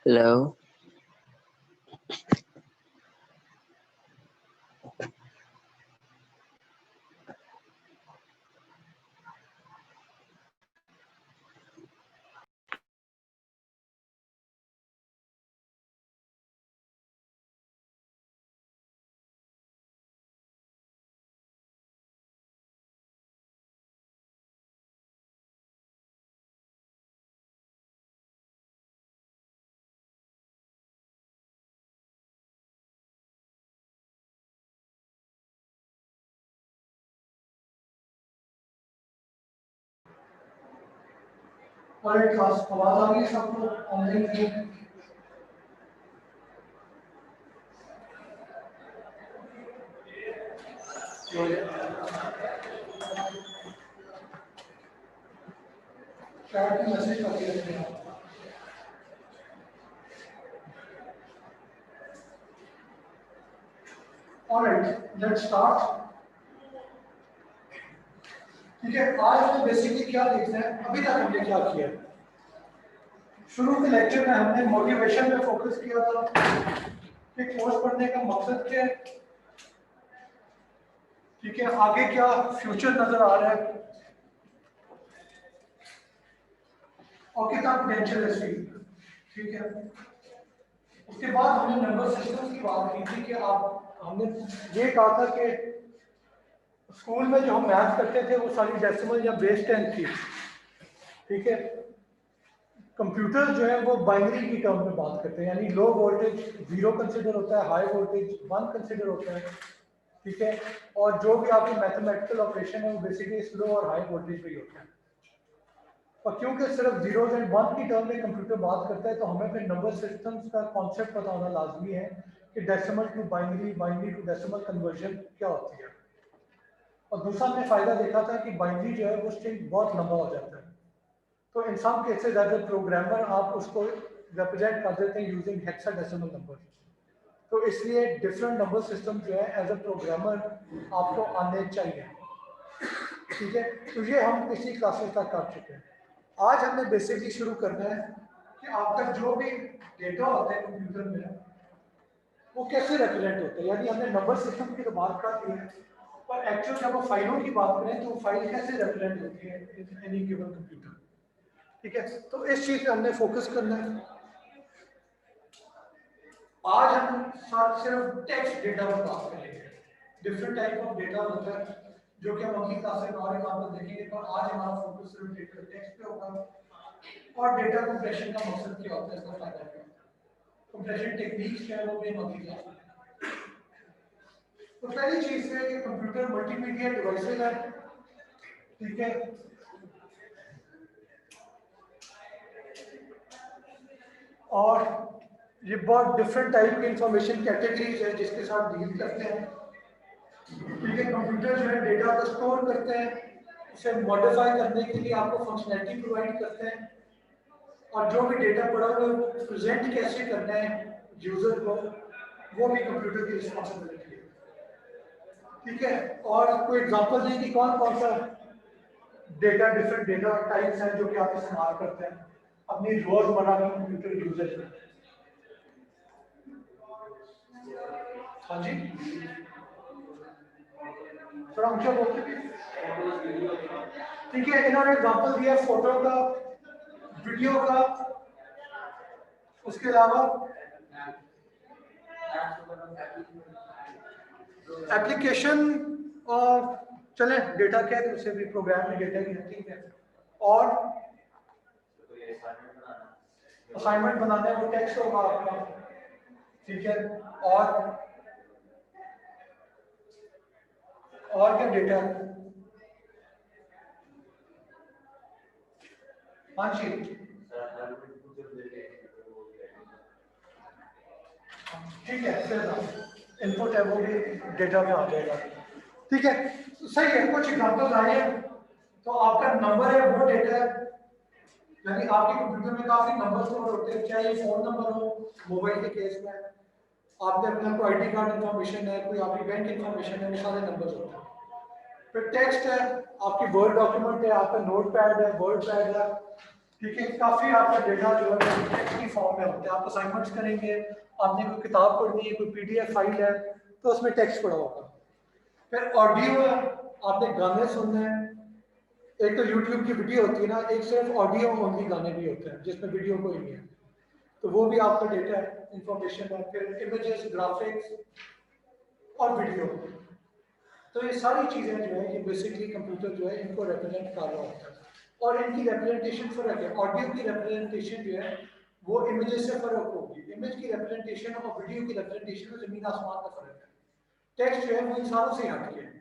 Hello. और class आवाज आ रही है सबको ऑनलाइन चैट में मैसेज कर दिया। Alright, let's start. ठीक है, आज हमने बेसिकली क्या देखना है, अभी तक हमने क्या किया। शुरू के लेक्चर में हमने मोटिवेशन पे फोकस किया था कि कोर्स पढ़ने का मकसद क्या है, ठीक है, आगे क्या फ्यूचर नजर आ रहा है और कितना पोटेंशियल है इसकी। ठीक है, उसके बाद हमने नंबर सिस्टम की बात की थी कि हमने ये कहा था कि स्कूल में जो हम मैथ करते थे वो सारी डेसिमल या बेस 10 थी। ठीक है, कंप्यूटर जो है वो बाइनरी की टर्म में बात करते हैं, यानी लो वोल्टेज 0 कंसिडर होता है, हाई वोल्टेज 1 कंसिडर होता है। ठीक है, और जो भी आपकी मैथमेटिकल ऑपरेशन है वो बेसिकली स्लो और हाई वोल्टेज पे ही होता है। और क्योंकि सिर्फ 0 एंड 1 की टर्म में कंप्यूटर बात करता है तो हमें फिर नंबर सिस्टम्स का कॉन्सेप्ट पता होना लाजमी है कि decimal to binary, binary to decimal conversion क्या होती है। और दूसरा हमने फायदा देखा था कि बाइनरी जो है वो स्ट्रिंग बहुत लंबा हो जाता है, तो in some cases as a programmer आप उसको रिप्रेजेंट कर देते हैं यूजिंग हेक्साडेसिमल नंबर। तो इसलिए डिफरेंट नंबर सिस्टम जो है एज ए प्रोग्रामर आपको आने चाहिए। ठीक है, तो ये हम पिछली क्लासेस तक कर चुके हैं। आज हमने बेसिकली शुरू करना है कि आपका जो भी डेटा होता है कंप्यूटर में वो कैसे रिप्रेजेंट होता है। यानी हमने नंबर सिस्टम की तो बात कर ली है, पर एक्चुअल जब हम फाइलों की बात करें तो फाइल कैसे रिप्रेजेंट होती है इन एनी गिवन कंप्यूटर। ठीक है, तो इस चीज पे हमने फोकस करना है। आज हम सिर्फ टेक्स्ट डेटा पर बात करेंगे। डिफरेंट टाइप ऑफ डेटा होता है जो कि हम अगली क्लास में और एक पर देखेंगे, पर आज हमारा फोकस सिर्फ डेटा टेक्स्ट पे होगा। और डेटा कंप्रेशन का मकसद क्या होता है, इसका फायदा क्या होता है, कंप्रेशन टेक्निक्स क्या है वो भी हम अगली क्लास में। तो पहली चीज है कि कंप्यूटर मल्टीमीडिया डिवाइसेस है। ठीक है, और ये बहुत डिफरेंट टाइप की इंफॉर्मेशन कैटेगरीज है जिसके साथ डील करते हैं। ठीक है, कंप्यूटर जो है डेटा को स्टोर करते हैं, उसे मॉडिफाई करने के लिए आपको फंक्शनैलिटी प्रोवाइड करते हैं, और जो भी डेटा पड़ा हुआ है वो प्रेजेंट कैसे करना है यूजर को, वो भी कंप्यूटर की रिस्पॉन्सिबिलिटी है। ठीक है, और कोई एग्जांपल दें कि कौन कौन सा डेटा, डिफरेंट डेटा टाइप्स हैं जो कि आप इस्तेमाल करते हैं अपनी रोजमर्रा की कंप्यूटर यूजेज में। हाँ जी, थोड़ा ऊंचा बोलते भी। ठीक है, इन्होंने एग्जांपल दिया फोटो का, वीडियो का, उसके अलावा एप्लीकेशन, और चले डेटा क्या है तो उसे भी प्रोग्राम में डेटा की ठीक है, और असाइनमेंट बनाना है वो टेक्स्ट होगा आपका। ठीक है, और क्या डेटा है। हाँ जी, ठीक है, फिर इनपुट है वो भी डेटा में आ जाएगा। ठीक है, सही है, कुछ एग्जांपल आए हैं। तो आपका नंबर है वो डेटा है, यानी आपके कंप्यूटर में काफी नंबर स्टोर होते हैं, चाहे ये फोन नंबर हो, मोबाइल के केस में आपने अपना कोई आईडी कार्ड इन्फॉर्मेशन है, कोई आपकी बैंक इन्फॉर्मेशन है, वो सारे नंबर होते हैं। फिर टेक्स्ट है, आपकी वर्ड डॉक्यूमेंट है, आपका नोट पैड है, वर्ड पैड है, ठीक है। काफ़ी आपका डेटा जो है टेक्स्ट की फॉर्म में होता है। आप असाइनमेंट्स करेंगे, आपने कोई किताब पढ़नी है, कोई पीडीएफ फाइल है, तो उसमें टेक्स्ट पड़ा होगा। फिर ऑडियो है, आपने गाने सुनने हैं। एक तो यूट्यूब की वीडियो होती है ना, एक सिर्फ ऑडियो ओनली गाने भी होते हैं जिसमें वीडियो कोई नहीं है, तो वो भी आपका डेटा है, इंफॉर्मेशन है। फिर इमेजेस, ग्राफिक्स और वीडियो, तो ये सारी चीज़ें जो है ये बेसिकली कंप्यूटर जो है इनको रिप्रेजेंट कर रहा होता है। और इनकी रिप्रेजेंटेशन फर्क है। ऑडियो की रिप्रेजेंटेशन जो है वो इमेजेस से फर्क होगी, इमेज की रिप्रेजेंटेशन और वीडियो की रिप्रेजेंटेशन में ज़मीन आसमान का फर्क है। टेक्स्ट जो है वो इंसानों से हट के है,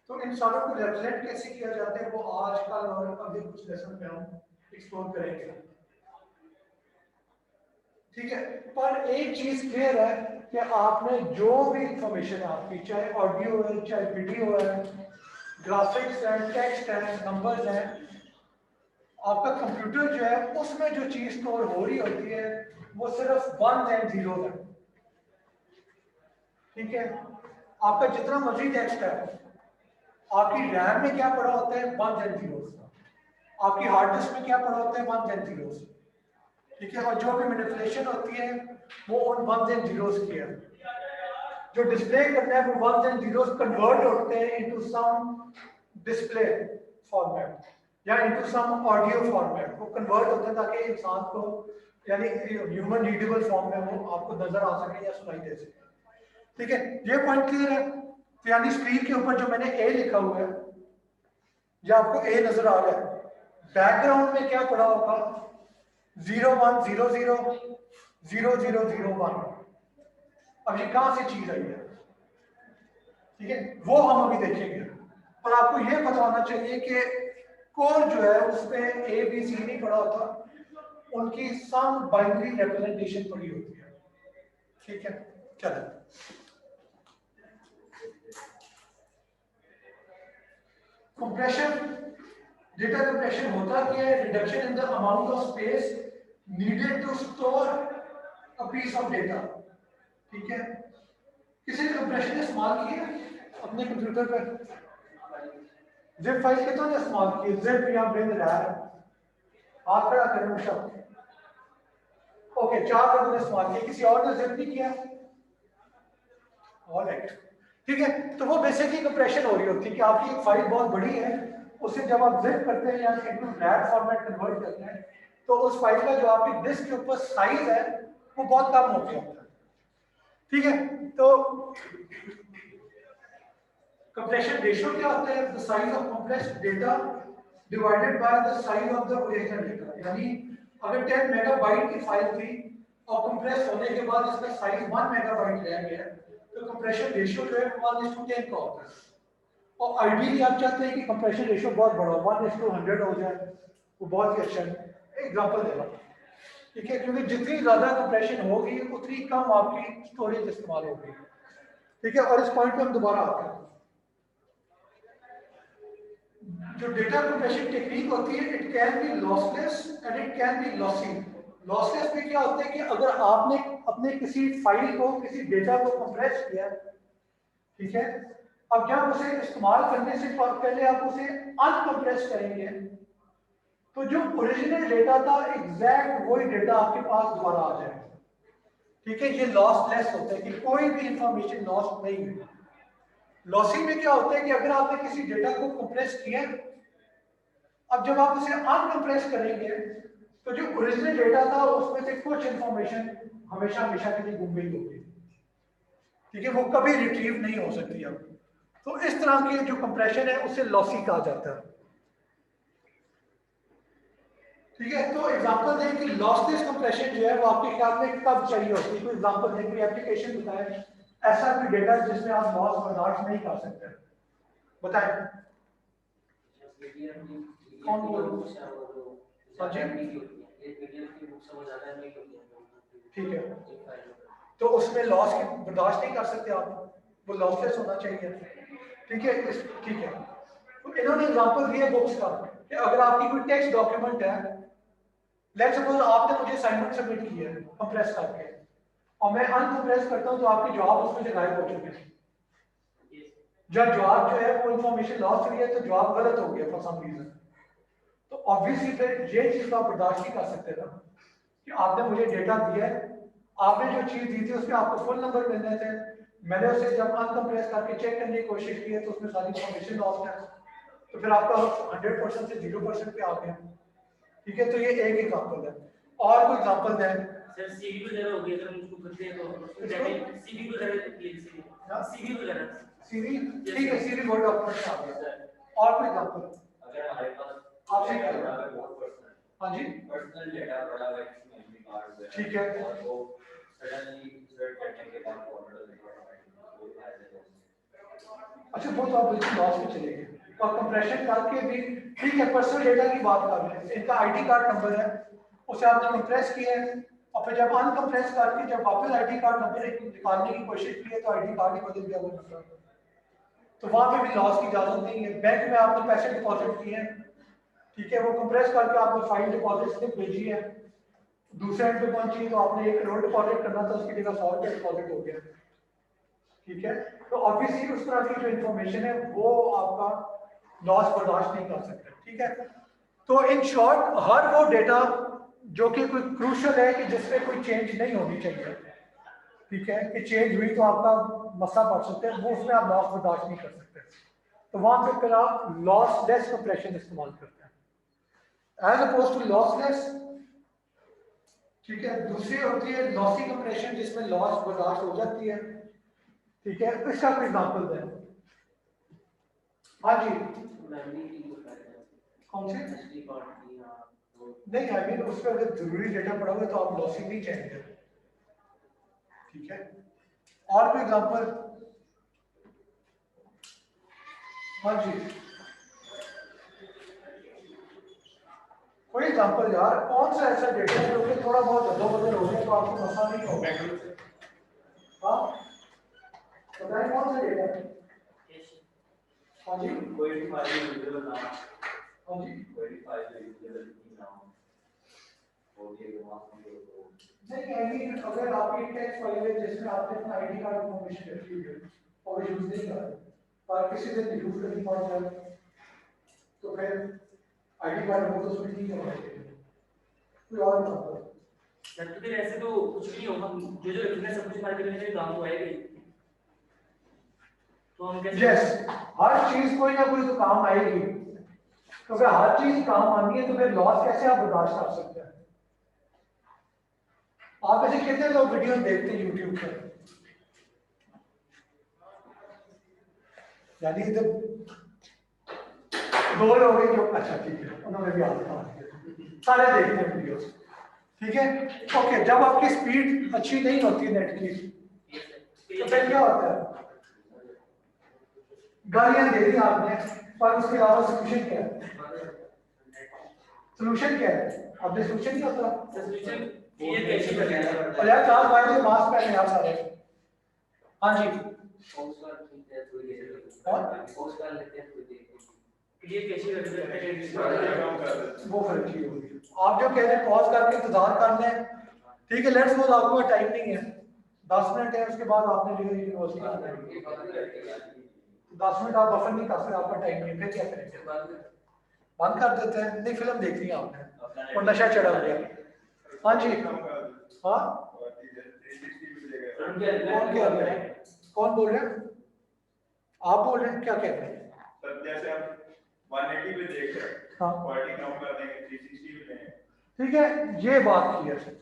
तो इंसानों को रिप्रेजेंट कैसे किया जाता है वो आज कल और अगले कुछ लेसन में हम एक्सप्लोर करेंगे, ठीक है। पर एक चीज क्लियर है कि आपने जो भी इंफॉर्मेशन है आपकी, चाहे ऑडियो है, चाहे वीडियो है, ग्राफिक्स है, टेक्स्ट है, नंबर्स है, आपका कंप्यूटर जो है उसमें जो चीज स्टोर हो रही होती है वो सिर्फ 1 एंड 0 है, ठीक है। आपका जितना मर्जी टेक्स्ट है, आपकी रैम में क्या पड़ा होता है 1 एंड 0, आपकी हार्ड डिस्क में क्या पड़ा होता है 1 एंड 0, ठीक है। और जो भी मैनिपुलेशन होती है वो उन 1 एंड 0 की है। जो डिस्प्ले करना है वो 1 एंड 0 कन्वर्ट होते हैं इनटू सम डिस्प्ले फॉर्मेट या इनटू सम ऑडियो फॉर्मेट, वो कन्वर्ट होते हैं ताकि इंसान को यानी ह्यूमन रीडेबल फॉर्म में वो आपको नजर आ सके या सुनाई दे सके, ठीक है। ये पॉइंट क्लियर है। तो यानी स्क्रीन के ऊपर जो मैंने ए लिखा हुआ है, या आपको ए नजर आ रहा है, बैकग्राउंड में क्या पड़ा होगा 0100 0001। अब ये कहां से चीज आई है, ठीक है, वो हम अभी देखेंगे। पर आपको ये पता होना चाहिए कि कोर जो है उस पर ए बी सी नहीं पड़ा होता, उनकी सम बाइनरी रिप्रेजेंटेशन पड़ी होती है, ठीक है। चलो कंप्रेशन, डेटा कंप्रेशन होता क्या है, reduction in the amount of space needed to store a piece of data, ठीक है। किसी ने कंप्रेशन इस्तेमाल किया अपने कंप्यूटर पर, जिप फाइल कितना ने इस्तेमाल किया, जिप या बिन रैर, हाथ खड़ा करें शब्द, ओके 4 लोगों ने इस्तेमाल किया, किसी और ने जिप नहीं किया, ऑलराइट, ठीक है। तो वो बेसिकली कंप्रेशन हो रही होती है कि आपकी एक फाइल बहुत बड़ी है, उसे जब आप जिप करते हैं या इनटू रैर फॉर्मेट कन्वर्ट करते हैं तो उस फाइल का जो आपकी डिस्क के ऊपर साइज है वो बहुत कम हो गया होता है, ठीक है। तो कंप्रेशन रेशियो क्या होता है, the size of compressed data divided by the size of the original data. यानी अगर 10 मेगाबाइट की फाइल थी और कंप्रेस होने के बाद इसका साइज 1 मेगाबाइट रह गया, तो कंप्रेशन रेशियो जो है 1:10 का होता है। और आइडियली आप चाहते हैं कि कंप्रेशन रेशियो बहुत बड़ा 1:100 हो जाए, वो बहुत ही अच्छा है। एग्जांपल दे रहा हूं, ठीक है, क्योंकि जितनी ज्यादा कंप्रेशन होगी उतनी कम आपकी स्टोरेज इस्तेमाल होगी, ठीक है। और इस पॉइंट पे हम दोबारा आते हैं, जो डेटा कंप्रेशन टेक्निक होती है it can be lossless and it can be lossy. Lossless में क्या होता है कि अगर आपने अपने किसी फाइल को, किसी डेटा को कंप्रेस किया, ठीक है, अब जब उसे इस्तेमाल करने से पहले आप उसे अनकंप्रेस करेंगे तो जो ओरिजिनल डेटा था एग्जैक्ट वही डेटा आपके पास दोबारा आ जाएगा, ठीक है। ये लॉसलेस होता है कि कोई भी इंफॉर्मेशन लॉस नहीं हुई। लॉसी में क्या होता है कि अगर आपने किसी डेटा को कंप्रेस किया, अब जब आप उसे अनकंप्रेस करेंगे तो जो ओरिजिनल डेटा था उसमें से कुछ इंफॉर्मेशन हमेशा हमेशा के लिए गुम गई होगी, ठीक है, वो कभी रिट्रीव नहीं हो सकती। अब तो इस तरह की जो कंप्रेशन है उसे लॉसी कहा जाता है, ठीक है। तो एग्जांपल दें कि लॉसलेस कंप्रेशन जो है वो आपके ख्याल में कब चाहिए होती है, कोई एग्जांपल दें, कोई एप्लीकेशन बताएं ऐसा कोई डेटा जिसमें आप लॉस बर्दाश्त नहीं कर सकते, बताएं। कौन बोल, हाँ जी, ठीक है, तो उसमें लॉस की बर्दाश्त नहीं कर सकते आप, वो लॉसलेस होना चाहिए, ठीक है। ठीक है, तो इन्होंने एग्जांपल दिए बुक्स का कि अगर आपकी कोई टेक्स्ट डॉक्यूमेंट है, लेट्स सपोज आपने मुझे असाइनमेंट सबमिट की है कंप्रेस करके और मैं अनकंप्रेस करता हूं तो आपके जवाब उसमें से गायब हो चुके हैं, जब जवाब जो है वो इंफॉर्मेशन लॉस्ट हुई है तो जवाब गलत हो गया फॉर सम रीजन, तो ऑब्वियसली फिर ये चीज तो आप बर्दाश्त नहीं कर सकते ना कि आपने मुझे डेटा दिया है, आपने जो चीज दी थी उसमें आपको फुल नंबर मिलने थे, मैंने उसे जब अनकम्प्रेस करके चेक करने की कोशिश की है तो उसमें सारी इंफॉर्मेशन लॉस्ट है, तो फिर आपका 100% से 0% पे आ गया। ठीक है, तो ये एक एग्जांपल है। और कोई एग्जांपल दें? सर सीवी वगैरह हो गया, अगर मुझको करते हैं तो डाटा सीवी वगैरह प्लीज सीवी वगैरह सीवी, ठीक है, सीवी वर्ड डॉक्यूमेंट आ गया। और कोई एग्जांपल? अगर हमारे पास आप सीख डेटा है बहुत पर्सनल, हाँ जी, पर्सनल डेटा बड़ा है, इसमें एमबी कार्ड है, ठीक है, और वो सडनली इंसर्ट करने के बाद फॉर्मेट वो ऐसे अच्छा वो तो आप बिल्कुल लॉस में चले गए और कंप्रेशन करके भी, ठीक है, पर्सनल डेटा की बात कर रहे हैं, इनका आईडी कार्ड नंबर है, उसे आपने कंप्रेस किया है और फिर जब अनकंप्रेस करके जब वापस आईडी कार्ड नंबर निकालने की कोशिश की है तो आईडी कार्ड ही बदल गया वो नंबर, तो वहां पे भी लॉस की इजाजत नहीं है। बैंक में आपने पैसे डिपॉजिट किए हैं, ठीक है, वो कंप्रेस करके आपने फाइल डिपॉजिट स्लिप भेजी है, दूसरे एंड पे पहुंची तो आपने 1 करोड़ डिपॉजिट करना था, उसकी जगह 100 रुपये डिपॉजिट हो गया, ठीक है, तो ऑब्वियसली उस तरह की जो इंफॉर्मेशन है वो आपका लॉस बर्दाश्त नहीं कर सकते, ठीक है। तो इन शॉर्ट हर वो डेटा जो कि कोई क्रूशल है कि जिसमें कोई चेंज नहीं होनी चाहिए, ठीक है, कि चेंज हुई तो आपका मसला पड़ सकता है, वो उसमें आप लॉस बर्दाश्त नहीं कर सकते, तो वहां पे फिर आप लॉस लेस कंप्रेशन इस्तेमाल करते हैं एज अपोज टू लॉसलेस, ठीक है। दूसरी होती है लॉसी कंप्रेशन जिसमें लॉस बर्दाश्त हो जाती है, ठीक है, इसका कोई एग्जांपल दें? हाँ जी, कौन से? नहीं, आई मीन उसमें अगर जरूरी डेटा पड़ा हुआ है तो आप लॉसिंग नहीं चाहेंगे, ठीक है। और कोई एग्जांपल? हाँ जी, कोई एग्जांपल यार, कौन सा ऐसा डेटा है जो कि थोड़ा बहुत अदल-बदल हो जाए तो आपको मसला नहीं होगा? हाँ बताइए कौन सा डेटा है? हाँ जी, कोई भी फाइल यूजेबल ना, हाँ जी, कोई भी फाइल यूजेबल ना हो, और ये वहां पे नहीं, आई मीन अगर आपकी टेक्स्ट फाइल है जिसमें आपने अपना आईडी कार्ड इन्फॉर्मेशन रखी हुई है और यूज नहीं कर रहे और किसी दिन यूज करनी पड़ जाए तो फिर आईडी कार्ड वो तो स्विच नहीं करना चाहिए। कोई और एग्जांपल? सर तो फिर ऐसे तो कुछ नहीं होगा, जो जो लिखना सब कुछ हमारे दिमाग में काम तो आएगा ही, तो हम कैसे? यस, हर चीज कोई ना कोई तो काम आएगी, तो अगर हर चीज काम आनी है तो फिर लॉस कैसे आप बर्दाश्त कर सकते हैं? आप ऐसे कितने लोग वीडियो देखते हैं यूट्यूब पर? यानी इधर 2 लोग हैं जो, अच्छा ठीक है, उन्होंने भी आदत सारे देखते हैं वीडियो, ठीक है, ओके। जब आपकी स्पीड अच्छी नहीं होती नेट की तो फिर क्या होता है? गालियां दे दी आपने, पर उसके अलावा सोल्यूशन क्या है? सोल्यूशन क्या है? आपने सोल्यूशन नहीं होता सब्स्टिट्यूशन ये कैसे करेंगे? और यार 4 भाई मास्क पहने आप सारे। हाँ जी, पोस्ट कर लेते हैं थोड़ी देर, और पोस्ट कर लेते हैं थोड़ी देर, क्लियर कैसे करेंगे? वो फिर ठीक होगी। आप जो कह रहे हैं पॉज करके इंतजार कर लें, ठीक है, लेट्स सपोज आपको टाइम नहीं है, 10 मिनट है, उसके बाद आपने जो यूनिवर्सिटी जाना है, 10 मिनट आप बफर नहीं कर सकते, आपका टाइम नहीं है, फिर क्या करेंगे? बंद कर देते हैं? नहीं, फिल्म देखनी है आपने और नशा चढ़ा हो गया। हाँ जी, हाँ कौन कह रहे हैं? कौन बोल रहे हैं? आप बोल रहे हैं, क्या कह रहे हैं? सर जैसे आप 180 पे देख रहे हैं, हाँ, क्वालिटी कम कर देंगे 360 पे हैं, ठीक है, ये बात क्लियर है।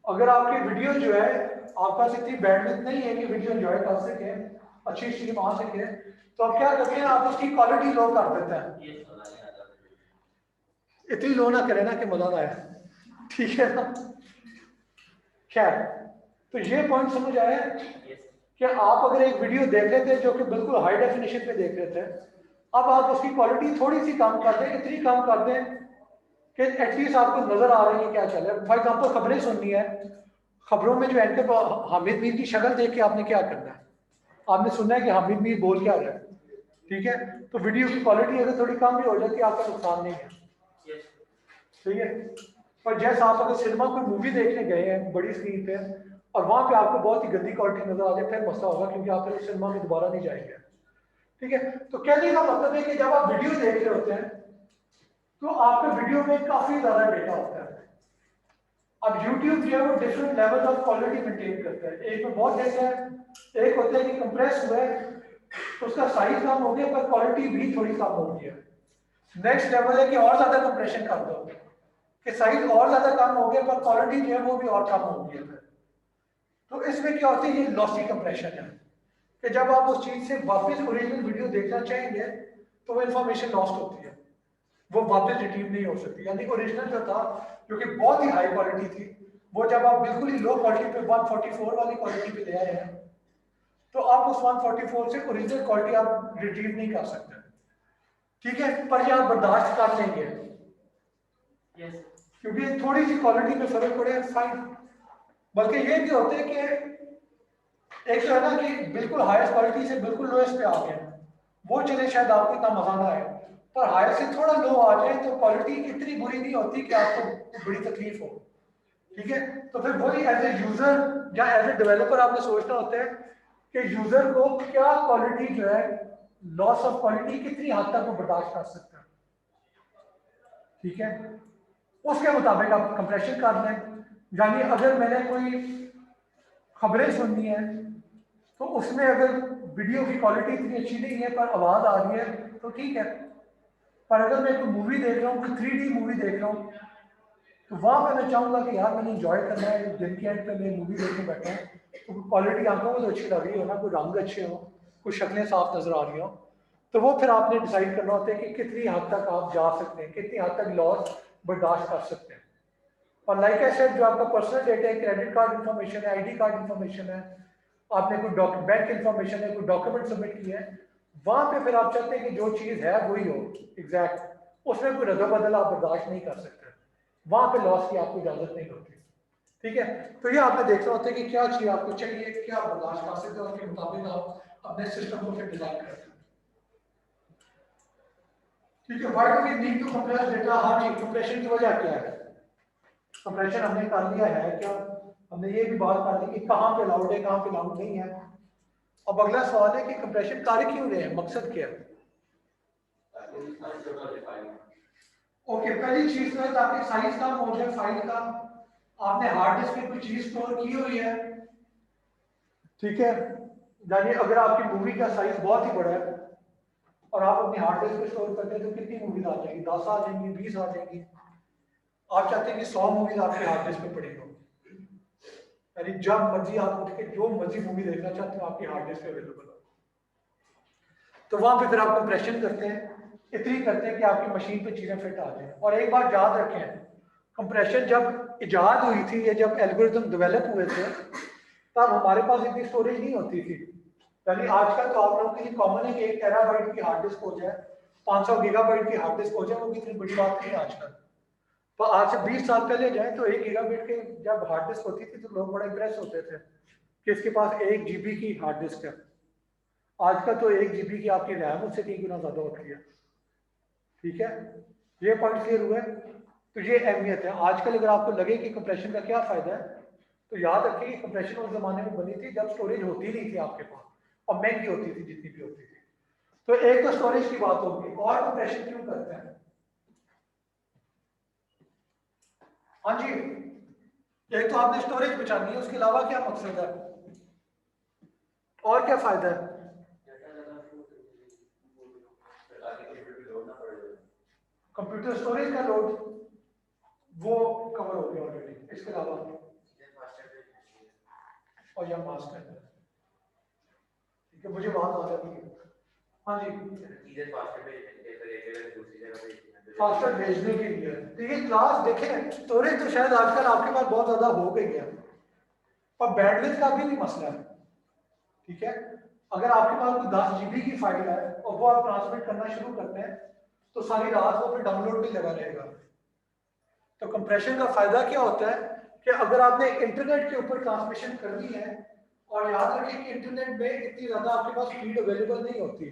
अगर आपकी वीडियो जो है आपके पास इतनी बैंडविड्थ नहीं है कि वीडियो एंजॉय कर सके, अच्छी स्ट्रीम आ सके, तो आप क्या करते हैं, आप उसकी क्वालिटी लो कर देते हैं, इतनी लो ना करें ना कि मजा ना आए, ठीक है ना। खैर, तो ये पॉइंट समझ आया कि आप अगर एक वीडियो देख रहे थे जो कि बिल्कुल हाई डेफिनेशन पे देख रहे थे, अब आप उसकी क्वालिटी थोड़ी सी कम कर दें, इतनी कम कर दें कि एटलीस्ट आपको नजर आ रही है क्या चल रहा है। फॉर एग्जाम्पल खबरें सुननी है, खबरों में जो एंकर हामिद मीर की शक्ल देख के आपने क्या करना है, आपने सुनना है कि हामिद मीर बोल क्या रहा है, ठीक है, तो वीडियो की क्वालिटी अगर थोड़ी कम भी हो जाती है आपका नुकसान नहीं है, ठीक है। पर जैसे आप अगर सिनेमा कोई मूवी देखने गए हैं बड़ी स्क्रीन पे और वहां पे आपको बहुत ही गंदी क्वालिटी नजर आ जाए, फिर मसला होगा, क्योंकि आप फिर सिनेमा में दोबारा नहीं जाएंगे, ठीक है, तो कहने का मतलब है कि जब आप वीडियो देख रहे होते हैं तो आपके वीडियो में काफी ज्यादा डेटा होता है। अब YouTube जो है वो different level of quality maintain करता है, एक में बहुत डेटा है, एक होता है कि कंप्रेस हुआ है तो उसका साइज कम हो गया पर क्वालिटी भी थोड़ी कम हो गई है। नेक्स्ट लेवल है कि और ज्यादा कंप्रेशन कर दो कि साइज और ज्यादा कम हो गया पर क्वालिटी जो है वो भी और कम हो गई है। तो इसमें क्या होता है, ये लॉसी कंप्रेशन है कि जब आप उस चीज से वापस ओरिजिनल वीडियो देखना चाहेंगे तो वो इंफॉर्मेशन लॉस्ट होती है, वो वापस रिट्रीव नहीं हो सकती। यानी ओरिजिनल जो था जो कि बहुत ही हाई क्वालिटी थी, वो जब आप बिल्कुल ही लो क्वालिटी पे 144 वाली क्वालिटी पे ले आए हैं तो आप उस 144 से ओरिजिनल क्वालिटी आप रिट्रीव नहीं कर सकते। ठीक है, पर ये आप बर्दाश्त कर लेंगे यस क्योंकि थोड़ी सी क्वालिटी में फर्क पड़े, फाइन। बल्कि ये भी होते हैं कि एक तो है ना कि बिल्कुल हाईएस्ट क्वालिटी से बिल्कुल लोएस्ट पे आ गए, वो चले शायद आपको इतना मजा ना आए, पर हायर से थोड़ा लो आ जाए तो क्वालिटी इतनी बुरी नहीं होती कि आपको बड़ी तकलीफ हो। ठीक है, तो फिर वही एज ए यूजर या एज ए डेवलपर आपने सोचना होता है कि यूजर को क्या क्वालिटी जो है, लॉस ऑफ क्वालिटी कितनी हद तक वो बर्दाश्त कर सकता है। ठीक है, उसके मुताबिक आप कंप्रेशन कर लें। यानी अगर मैंने कोई खबरें सुननी है तो उसमें अगर वीडियो की क्वालिटी इतनी अच्छी नहीं है पर आवाज आ रही है तो ठीक है, पर अगर मैं कोई मूवी देख रहा हूँ, कोई 3D मूवी देख रहा हूँ तो वहां पे मैं चाहूंगा कि यार मैंने इंजॉय करना है, दिन के एंड पे मैं मूवी देखने बैठा हूँ तो क्वालिटी आंखों को तो अच्छी लग रही हो ना, कोई रंग अच्छे हो, कुछ शक्लें साफ नजर आ रही हो, तो वो फिर आपने डिसाइड करना होता है कि कितनी हद तक आप जा सकते हैं, कितनी हद तक लॉस बर्दाश्त कर सकते हैं। और लाइक आई सेड, जो आपका पर्सनल डेटा है, क्रेडिट कार्ड इन्फॉर्मेशन है, ID कार्ड इन्फॉर्मेशन है, आपने कोई बैंक इन्फॉर्मेशन है, कोई डॉक्यूमेंट सबमिट किया है, वहां पे फिर आप चाहते हैं कि जो चीज है वही हो एग्जैक्ट, उसमें कोई रद्द बदल आप बर्दाश्त नहीं कर सकते, वहां पे लॉस की आपको इजाजत नहीं होती। ठीक है, तो ये आपने देखना होता है कि क्या चीज आपको चाहिए, क्या आप बर्दाश्त कर सकते हो, उसके मुताबिक आप अपने सिस्टम को फिर डिजाइन करते हैं। ठीक है, why do we need to compress data? हाँ जी, कंप्रेशन की वजह क्या है? कंप्रेशन हमने कर लिया है क्या, हमने ये भी बात कर ली कि कहाँ पे अलाउड है, कहाँ पे अलाउड नहीं है। अब अगला सवाल है कि कंप्रेशन कार्य क्यों रहे हैं, मकसद क्या है? ओके, पहली चीज तो है ताकि साइज कम हो जाए फाइल का। आपने हार्ड डिस्क पे कोई चीज स्टोर की हुई है, ठीक है, यानी अगर आपकी मूवी का साइज बहुत ही बड़ा है और आप अपनी हार्ड डिस्क पे स्टोर करते हैं तो कितनी मूवीज आ जाएंगी, 10 आ जाएंगी, 20 आ जाएंगी। आप चाहते हैं कि 100 मूवीज आपके हार्ड डिस्क पे पड़ी हो, यानी जब मर्जी आप उठ के जो मर्जी मूवी देखना चाहते हो आपकी हार्ड डिस्क पे अवेलेबल हो। तो वहां पे फिर आप कंप्रेशन करते हैं, इतनी करते हैं कि आपकी मशीन पे चीजें फिट आ जाए। और एक बात याद रखें, कंप्रेशन जब इजाद हुई थी या जब एल्गोरिथम डेवलप हुए थे तब हमारे पास इतनी स्टोरेज नहीं होती थी। यानी आजकल तो आप लोगों के लिए कॉमन है कि 1 टेराबाइट की हार्ड डिस्क हो जाए, 500 गीगाबाइट की हार्ड डिस्क हो जाए, वो कितनी बड़ी बात नहीं है आजकल। तो आज से 20 साल पहले जाए तो 1 गीगाबाइट के जब हार्ड डिस्क होती थी तो लोग बड़ा इंप्रेस होते थे कि इसके पास 1 GB की हार्ड डिस्क है। आजकल तो 1 GB की आपकी रैम उससे 3 गुना ज्यादा होती है। ठीक है, ये पॉइंट क्लियर हुआ है। तो ये अहमियत है। आजकल अगर आपको लगे कि कंप्रेशन का क्या फायदा है तो याद रखिए कि कंप्रेशन उस जमाने में बनी थी जब स्टोरेज होती नहीं थी आपके पास और महंगी होती थी जितनी भी होती थी। तो एक तो स्टोरेज की बात होगी। और कंप्रेशन क्यों करते हैं? हाँ जी, एक तो आपने स्टोरेज बचानी है, उसके अलावा क्या मकसद है और क्या फायदा है? कंप्यूटर स्टोरेज का लोड वो कवर हो गया ऑलरेडी, इसके अलावा और या मास्टर, ठीक है, मुझे बात आ जाती है। हाँ जी, फास्टर भेजने के लिए। तो ये क्लास देखें, स्टोरेज तो शायद आजकल आपके पास बहुत ज्यादा हो गई है और बैंडविड्थ का भी नहीं मसला है। ठीक है, अगर आपके पास कोई 10 GB की फाइल है और वो आप ट्रांसमिट करना शुरू करते हैं तो सारी रात वो फिर डाउनलोड पे लगा रहेगा। तो कंप्रेशन का फायदा क्या होता है कि अगर आपने इंटरनेट के ऊपर ट्रांसमिशन करनी है, और याद रखिए कि इंटरनेट में इतनी ज्यादा आपके पास स्पीड अवेलेबल नहीं होती,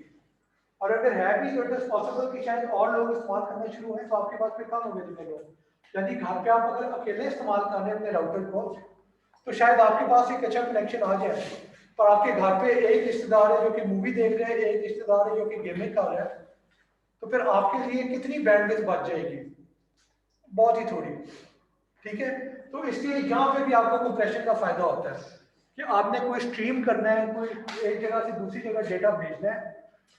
और अगर है भी तो इट इज पॉसिबल कि शायद और लोग इस्तेमाल करना शुरू हैं तो आपके पास फिर कम अवेलेबल हो। यानी घर पे आप अगर अकेले इस्तेमाल कर रहे हैं अपने राउटर को तो शायद आपके पास एक अच्छा कनेक्शन आ जाए, और आपके घर पे एक रिश्तेदार है जो कि मूवी देख रहे हैं, एक रिश्तेदार है जो कि गेमिंग कर रहा है, तो फिर आपके लिए कितनी बैंडविड्थ बच जाएगी? बहुत ही थोड़ी। ठीक है, तो इसलिए यहाँ पे भी आपको कंप्रेशन का फायदा होता है कि आपने कोई स्ट्रीम करना है, कोई एक जगह से दूसरी जगह डेटा भेजना है,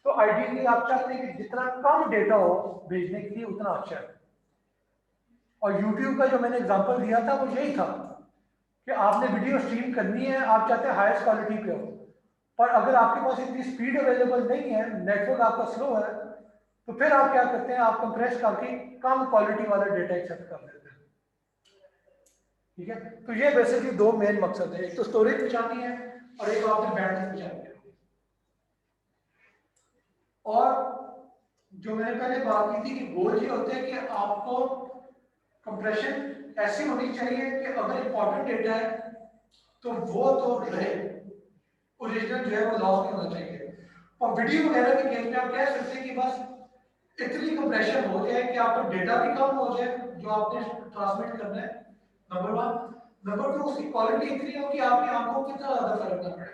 तो आइडियली आप चाहते हैं कि जितना कम डेटा हो भेजने के लिए उतना अच्छा है। और यूट्यूब का जो मैंने एग्जांपल दिया था वो यही था कि आपने वीडियो स्ट्रीम करनी है, आप चाहते हैं हाईएस्ट क्वालिटी पे हो, पर अगर आपके पास इतनी स्पीड अवेलेबल नहीं है, नेटवर्क आपका स्लो है, तो फिर आप क्या करते हैं, आप कंप्रेस करके कम क्वालिटी वाला डेटा एक्सेप्ट कर देते हैं। ठीक है, तो ये बेसिकली दो मेन मकसद है, एक तो स्टोरेज बचानी है और एक आपने बैंडविड्थ बचानी है। और जो मैंने पहले बात की थी कि गोल ये होते हैं कि आपको कंप्रेशन ऐसी होनी चाहिए कि अगर इंपॉर्टेंट डेटा है तो वो तो रहे, ओरिजिनल जो है वो लॉस नहीं होना चाहिए। और वीडियो वगैरह के केस में आप कह सकते हैं कि बस इतनी कंप्रेशन हो जाए कि आपका डेटा भी कम हो जाए जो आपने ट्रांसमिट करना है, नंबर 1। नंबर 2, उसकी क्वालिटी इतनी हो कि आपकी आंखों को कितना ज्यादा फर्क ना पड़े।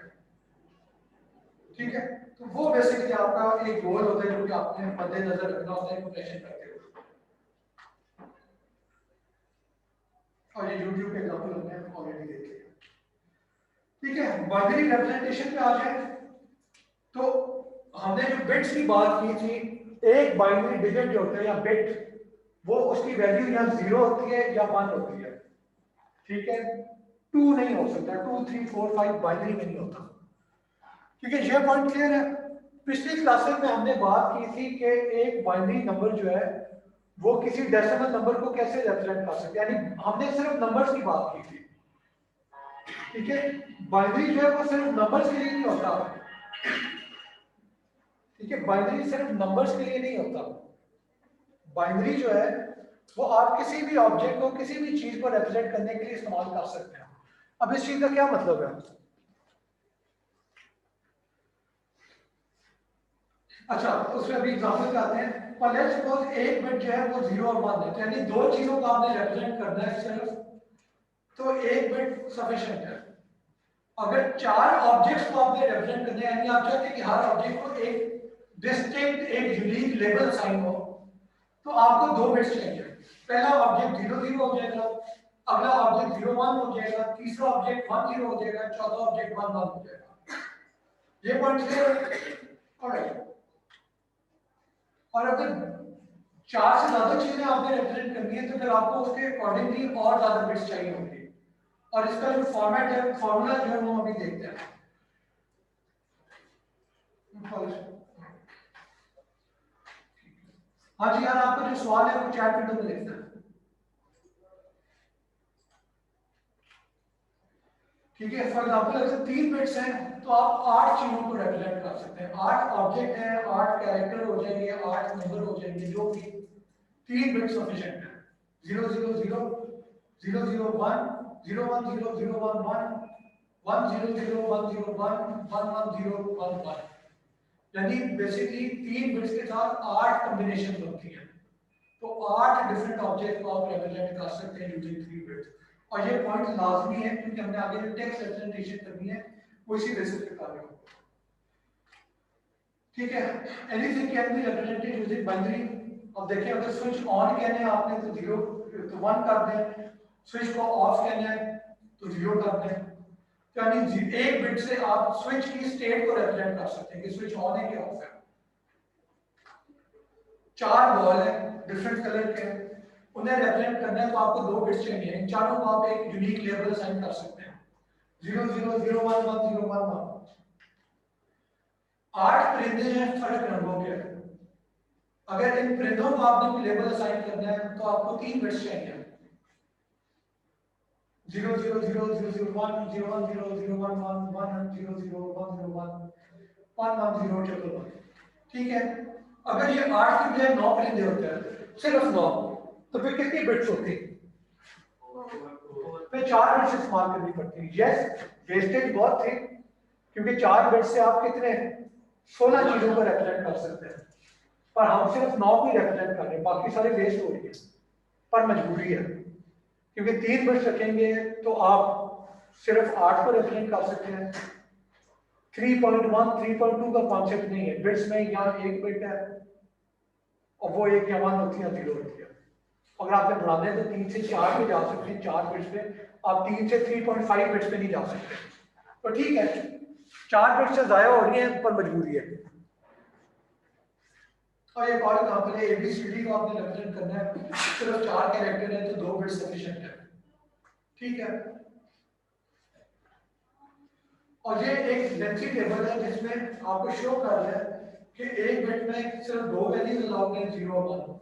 ठीक है, तो वो बेसिकली आपका एक गोल होता है जो कि आपने मद्देनजर रखना होता है कंप्रेशन करते हुए। और ये YouTube के एग्जांपल हमने ऑलरेडी देख लिया। ठीक है, बाइनरी रिप्रेजेंटेशन पे आ जाए तो हमने जो बिट्स की बात की थी, एक बाइनरी डिजिट जो होता है या बिट, वो उसकी वैल्यू या 0 होती है या 1 होती है। ठीक है, 2 नहीं हो सकता, 2 3 4 5 बाइनरी में नहीं होता। ठीक है, ये पॉइंट क्लियर है। पिछली क्लासेस में हमने बात की थी कि एक बाइनरी नंबर जो है वो किसी डेसिमल नंबर को कैसे रिप्रेजेंट कर सकते हैं, यानी हमने सिर्फ नंबर्स की बात की थी। ठीक है, बाइनरी जो है वो सिर्फ नंबर्स के लिए नहीं होता। ठीक है, बाइनरी सिर्फ नंबर्स के लिए नहीं होता। बाइनरी जो है वो आप किसी भी ऑब्जेक्ट को, किसी भी चीज को रिप्रेजेंट करने के लिए इस्तेमाल कर सकते हैं। अब इस चीज का क्या मतलब है? अच्छा, उसमें अभी एग्जांपल पे आते हैं। पर लेट्स सपोज एक बिट जो है वो 0 और 1 है, तो यानी दो चीजों को आपने रिप्रेजेंट करना है सिर्फ, तो एक बिट सफिशिएंट है। अगर 4 ऑब्जेक्ट्स को आपने रिप्रेजेंट करना है, यानी आप चाहते हैं कि हर ऑब्जेक्ट को एक डिस्टिंक्ट, एक यूनिक लेबल असाइन हो, तो आपको 2 बिट्स चाहिए। पहला ऑब्जेक्ट 0 0 हो जाएगा, अगला ऑब्जेक्ट 0 1 हो जाएगा, तीसरा ऑब्जेक्ट 1 0 हो जाएगा, चौथा ऑब्जेक्ट 1 1 हो जाएगा। ये पॉइंट क्लियर है? ऑलराइट। और अगर 4 से ज्यादा चीजें आपने रिप्रेजेंट करनी है तो फिर आपको उसके अकॉर्डिंगली और ज्यादा बिट्स चाहिए होंगे। और इसका जो फॉर्मेट है, फॉर्मूला जो है वो अभी देखते हैं। हाँ जी यार, आपका जो सवाल है वो चैट विंडो में लिखना है। ठीक है, फॉर एग्जांपल अगर 3 बिट्स हैं तो आप 8 चीजों को रिप्रेजेंट कर सकते हैं। 8 ऑब्जेक्ट हैं, 8 कैरेक्टर हो जाएंगे, 8 नंबर हो जाएंगे, जो कि 3 बिट्स सफिशिएंट है। 0 0 0 0 0 1 0 1 0 0 1 1 1 0 0 1 0 1 1 1 0 1 1, यानी बेसिकली 3 बिट्स के साथ 8 कॉम्बिनेशन बनती हैं। तो 8 डिफरेंट ऑब्जेक्ट को आप रिप्रेजेंट कर सकते हैं यूजिंग 3 बिट्स। और ये पॉइंट लाजमी है क्योंकि हमने आगे जो टेक्स्ट रिप्रेजेंटेशन करनी है वो इसी बेसिस पे कर रहे हो। ठीक है, anything can be represented using binary. अब देखिए, अगर स्विच ऑन कहना है आपने तो 0 तो 1 कर दें, स्विच को ऑफ कहना है तो 0 कर दें। तो यानी एक बिट से आप स्विच की स्टेट को रिप्रेजेंट कर सकते हैं कि स्विच ऑन है कि ऑफ है। 4 बॉल है डिफरेंट कलर के, उन्हें रिप्रेजेंट करना है तो आपको 2 बिट्स चाहिए। इन चारों को आप एक यूनिक लेबल असाइन कर सकते हैं। 0 0 0 1 1 0 1 1। 8 परिंदे हैं फर्क रंगों के, अगर इन परिंदों को आपने लेबल असाइन करना है तो आपको 3 बिट्स चाहिए। 0 0 0 0 0 1 0 1 0 0 1 1 1 0 0 1 0 1 1 1 0 0 1। ठीक है, अगर ये 8 की बजाय 9 परिंदे होते हैं, सिर्फ 9, तो फिर कितनी बिट्स होती? फिर 4 बिट्स इस्तेमाल करनी पड़ती है। यस, वेस्टेज बहुत थी क्योंकि 4 बिट्स से आप कितने 16 चीजों को रिप्रेजेंट कर सकते हैं, पर हम सिर्फ 9 को रिप्रेजेंट कर रहे हैं, बाकी सारे वेस्ट हो रही है। पर मजबूरी है क्योंकि 3 बिट्स रखेंगे तो आप सिर्फ 8 को रिप्रेजेंट कर सकते हैं, 3.1 3.2 का कॉन्सेप्ट नहीं है। बिट्स में यहाँ एक बिट है और वो एक या 1 होती है 0 होती है। अगर आपने बढ़ाना है तो 3 से 4 पे जा सकते हैं, 4 बिट्स पे। आप 3 से 3.5 बिट्स पे नहीं जा सकते। तो ठीक है, 4 बिट्स से ज़ाया हो रही है पर मजबूरी है। और ये कॉल कहाँ पर है? ABCD को आपने रिप्रेजेंट करना है, सिर्फ 4 कैरेक्टर है तो 2 बिट्स सफिशिएंट है। ठीक है, और ये एक लेंथी टेबल है जिसमें आपको शो कर रहा है कि एक बिट में सिर्फ 2 वैल्यूज अलाउड है, 0 और 1।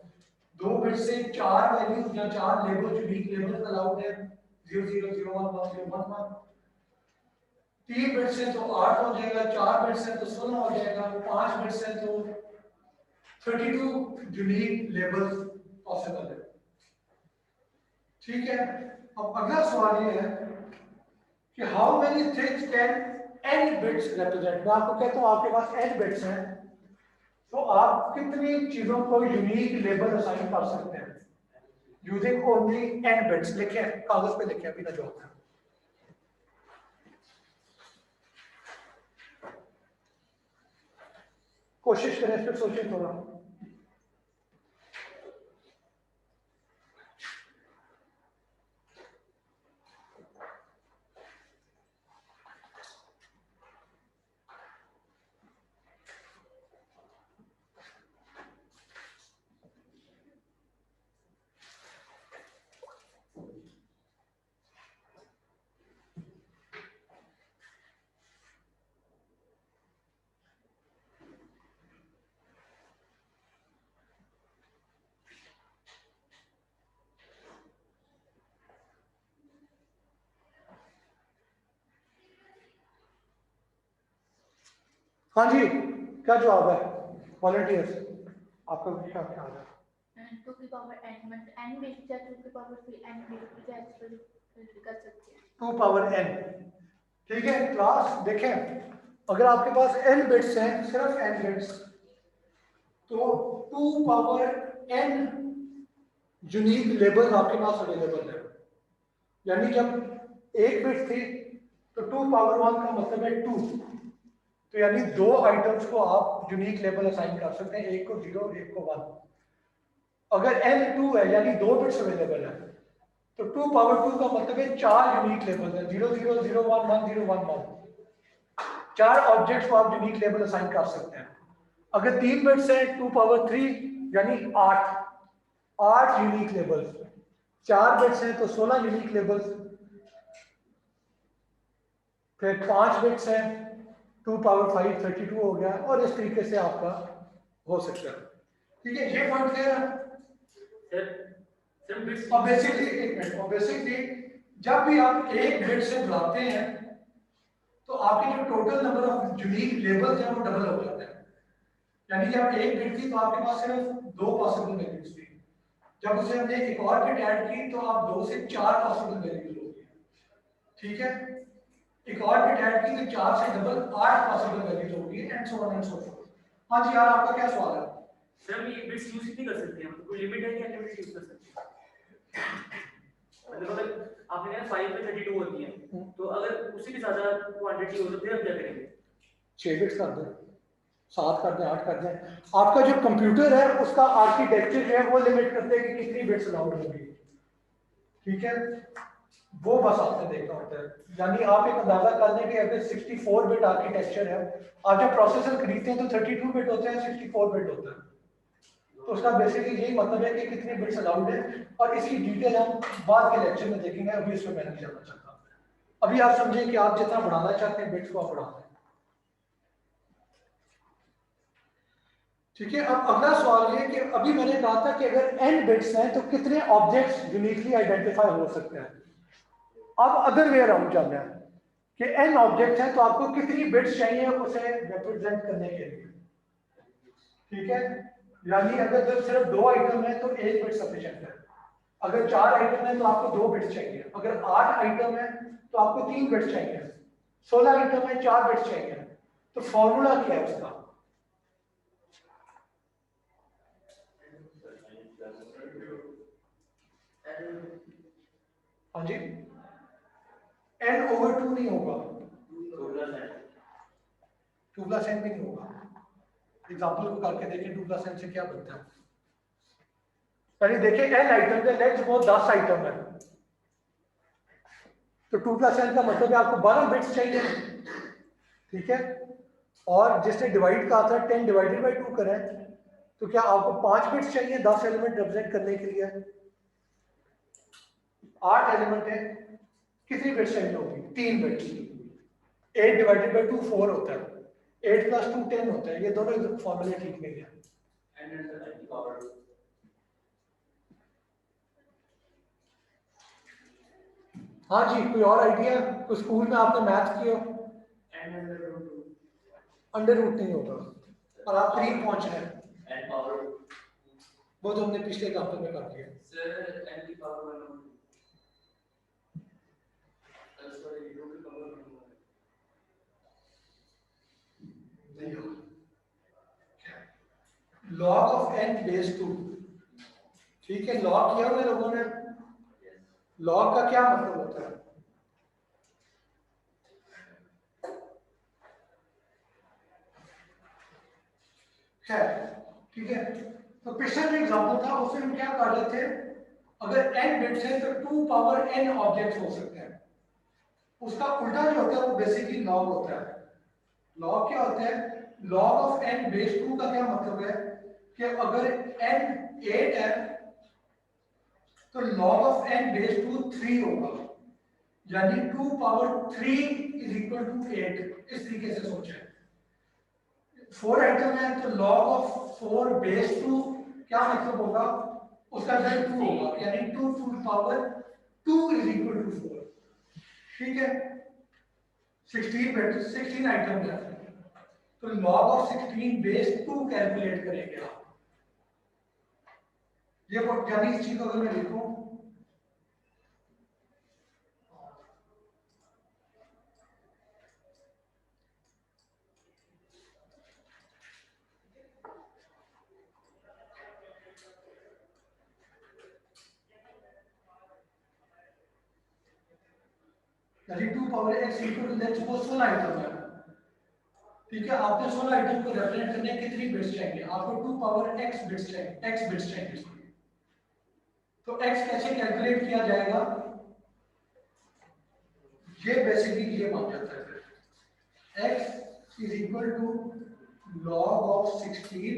2 बिट से 4 वैल्यूज या 4 लेबल, यूनिक लेबल अलाउड है, 0 0 0 1 1 0 1 1। 3 बिट से तो 8 हो जाएगा, 4 बिट से तो 16 हो जाएगा, 5 बिट से तो 32 यूनिक लेबल्स पॉसिबल है। ठीक है, अब अगला सवाल ये है कि how many things can n bits represent. मैं आपको कहता हूं आपके पास n बिट्स हैं तो आप कितनी चीजों को यूनिक लेबल असाइन कर सकते हैं यूजिंग ओनली n बिट्स। लिखें, कागज पे लिखें, अभी ना जवाब है। कोशिश करें, इस पर सोचें थोड़ा। हाँ जी, क्या जवाब है वॉलंटियर्स? आपका क्या ख्याल है? 2 की पावर n मतलब n बिट या 2 की पावर 3 n बिट या एक्सपेंड कर सकते हैं। 2 पावर n। ठीक है क्लास, देखें अगर आपके पास n बिट्स हैं, सिर्फ n बिट्स, तो 2 पावर n यूनिक लेबल आपके पास अवेलेबल है। यानी जब एक बिट थी तो 2 पावर 1 का मतलब है 2, तो यानी 2 आइटम्स को आप यूनिक लेबल असाइन कर सकते हैं, एक को 0 एक को 1। अगर n 2 है यानी 2 बिट्स अवेलेबल है तो 2 पावर 2 का मतलब है 4 यूनिक लेबल है, 0 0 0 1 1 0 1 1। 4 ऑब्जेक्ट्स को आप यूनिक लेबल असाइन कर सकते हैं। अगर 3 बिट्स है 2 पावर 3 यानी 8 यूनिक लेबल्स। 4 बिट्स हैं तो 16 यूनिक लेबल्स। फिर 5 बिट्स हैं 2 पावर 5 32 हो गया, और इस तरीके से आपका हो सकता है। ठीक है, ये पॉइंट क्लियर है? सर बिट्स और बेसिकली एक मिनट, और बेसिकली जब भी आप एक बिट से बढ़ाते हैं तो आपके जो total number of unique labels हैं वो डबल हो जाते हैं। यानी जब एक बिट थी तो आपके पास सिर्फ 2 पॉसिबल वैल्यूज थी, जब उसे हमने एक और बिट ऐड की तो आप 2 से 4 पॉसिबल वैल्यूज हो गई। ठीक है, एक और बिट ऐड की तो 4 से डबल 8 पॉसिबल वैल्यूज होगी, and so on and so fourth. हाँ जी यार, आपका क्या सवाल है? सर हम ये बिट्स यूज नहीं कर सकते हैं, मतलब कोई लिमिट है कि अनलिमिटेड यूज कर सकते हैं? मतलब अगर आपने कहा 5 पे 32 होती है, तो अगर उससे भी ज्यादा क्वांटिटी हो तो फिर हम क्या करेंगे? 6 बिट्स कर दें, 7 कर दें, 8 कर दें। आपका जो कंप्यूटर है उसका आर्किटेक्चर जो है वो लिमिट करते हैं कि कितनी बिट्स अलाउड होंगी। ठीक है, वो बस आपने देखना होता है। यानी आप एक अंदाजा कर लें कि अगर 64 बिट आर्किटेक्चर है, आप जब प्रोसेसर खरीदते हैं तो 32 बिट होते हैं, 64 बिट होता है। तो उसका बेसिकली यही मतलब है कि कितने बिट्स अलाउड है, और इसकी डिटेल हम बाद के लेक्चर में देखेंगे, अभी इसमें मैं नहीं जाना चाहता। अभी आप समझें कि आप जितना बढ़ाना चाहते हैं बिट्स को आप बढ़ा दें। ठीक है, अब अगला सवाल ये कि अभी मैंने कहा था कि अगर n बिट्स हैं तो कितने ऑब्जेक्ट्स यूनिकली आइडेंटिफाई हो सकते हैं। अब अदर वे अराउंड जाना है कि n ऑब्जेक्ट्स हैं तो आपको कितनी बिट्स चाहिए उसे रिप्रेजेंट करने के लिए। ठीक है, यानी अगर जब सिर्फ 2 आइटम है तो 1 बिट सफिशिएंट है। अगर 4 आइटम है तो आपको 2 बिट्स चाहिए। अगर 8 आइटम है तो आपको 3 बिट्स चाहिए। 16 आइटम है 4 बिट्स चाहिए। तो फॉर्मूला क्या है उसका? हाँ जी, n/2 नहीं होगा, 2 प्लस एन भी नहीं होगा। एग्जाम्पल को करके देखिए 2 प्लस एन से क्या बनता है। पहले देखिए एन आइटम है, लेट्स सपोज 10 आइटम है, तो 2 प्लस एन का मतलब है आपको 12 बिट्स चाहिए, ठीक है। और जिसने डिवाइड कहा था 10 डिवाइडेड बाई 2 करें, तो क्या आपको 5 बिट्स चाहिए 10 एलिमेंट रिप्रेजेंट करने के लिए? 8 एलिमेंट है, कितनी बिट्स चाहिए होगी? 3 बिट्स। 8 डिवाइडेड बाई 2 4 होता है, 8 प्लस 2 10 होता है। ये दोनों फॉर्मूले ठीक नहीं है। हाँ जी, कोई और आइडिया? कोई स्कूल में आपने मैथ किया हो? अंडर रूट नहीं होगा, और आप करीब पहुंच रहे हैं। एन पावर वो तो हमने पिछले एग्जाम्पल में कर दिया। सर एन की पावर 1 सॉरी 2 की power 1 log of n base 2, ठीक है। लॉग किया हुआ लोगों ने। लॉग का क्या मतलब होता है? खैर ठीक है, तो पिछला जो एग्जांपल था उसमें हम क्या कर रहे थे, अगर n बिट्स है तो 2 पावर n ऑब्जेक्ट्स हो सकते हैं। उसका उल्टा जो होता है वो बेसिकली लॉग होता है। लॉग क्या होता है? लॉग ऑफ n बेस 2 का क्या मतलब है कि अगर n 8 है तो log ऑफ n बेस 2 3 होगा, यानी 2 पावर 3 इज इक्वल टू 8। इस तरीके से सोचें। 4 आइटम है तो log ऑफ 4 बेस 2 क्या मतलब होगा? उसका रिजल्ट 2 होगा, यानी 2 to power 2 is equal to 4, ठीक है। 16 आइटम है तो log ऑफ 16 बेस 2 कैलकुलेट करेंगे आप। ये यानी इस चीज को अगर मैं लिखूं, यानी 2 power x equal to let's suppose 16 item है, ठीक है। आपने 16 आइटम को रिप्रेजेंट करने के कितनी बिट्स चाहिए? आपको 2 पावर x बिट्स चाहिए। तो x कैसे कैलकुलेट किया जाएगा? ये बेसिकली ये मान जाता है x is equal to log of 16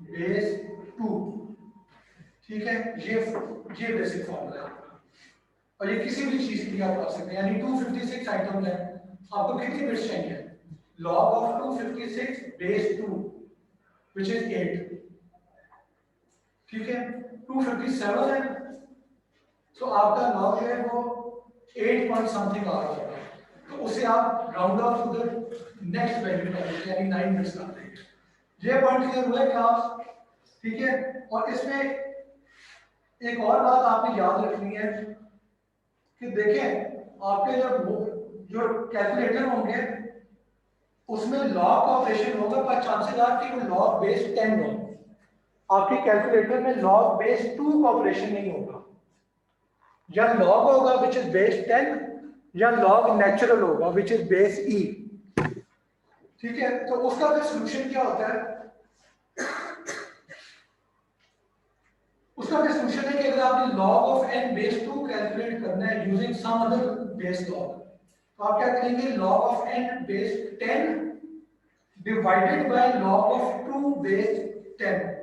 base 2, ठीक है। ये बेसिक फॉर्मूला है, और ये किसी भी चीज के लिए आप कर सकते हैं। यानी 256 आइटम है, आपको कितनी बिट्स चाहिए? log of 256 base 2 which is 8, ठीक है। 257 है तो आपका log जो है वो 8 पॉइंट समथिंग आ रहा होगा, तो उसे आप round off to the next value कर देंगे, यानी 9 बिट्स कर देंगे। ये पॉइंट क्लियर हुआ है क्लास? ठीक है। और इसमें एक और बात आपने याद रखनी है कि देखें आपके जो कैलकुलेटर होंगे उसमें लॉग का ऑपरेशन होगा, पर चांसेस आर कि वो लॉग बेस 10 हो। आपके कैलकुलेटर में लॉग बेस 2 का ऑपरेशन नहीं होगा, या लॉग होगा विच इज बेस 10, या लॉग नेचुरल होगा विच इज बेस e, ठीक है। तो उसका फिर सोल्यूशन क्या होता है? उसका फिर सोल्यूशन है कि अगर आपने log of n base 2 calculate करना है using some other base log, तो आप क्या करेंगे? log of n base 10 divided by log of 2 base 10।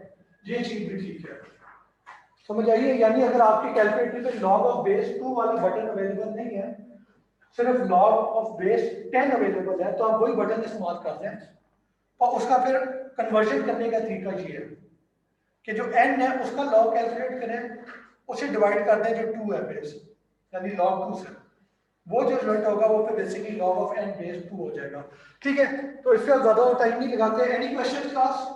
ये चीज भी ठीक है, समझ आइए। यानी अगर आपके कैलकुलेटर में log ऑफ बेस 2 वाला बटन अवेलेबल नहीं है, सिर्फ log ऑफ बेस 10 अवेलेबल है, तो आप वही बटन इस्तेमाल कर दें। और उसका फिर कन्वर्जन करने का तरीका ये है कि जो n है उसका log कैलकुलेट करें, उसे डिवाइड कर दें जो 2 है बेस, यानी log 2 से। वो जो रिजल्ट होगा वो फिर basically log of n base 2 हो जाएगा, ठीक है। तो इसका ज्यादा टाइम नहीं लगाते। Any question class?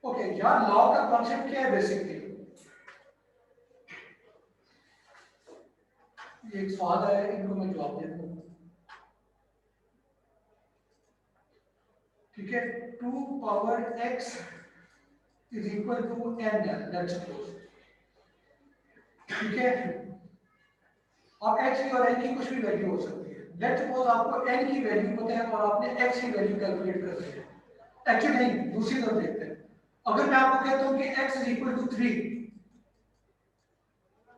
ओके यार, लॉग का कॉन्सेप्ट क्या है बेसिकली? ये एक सवाल है, इनको मैं जवाब देता हूँ, ठीक है। 2 power x is equal to n है, लेट्स सपोज, ठीक है। अब x की और n की कुछ भी वैल्यू हो सकती है। लेट्स सपोज आपको n की वैल्यू पता है और आपने x की वैल्यू कैलकुलेट कर दी है। एक्चुअली नहीं, दूसरी तरफ देखते हैं। अगर मैं आपको कहता हूं कि x इज इक्वल टू 3,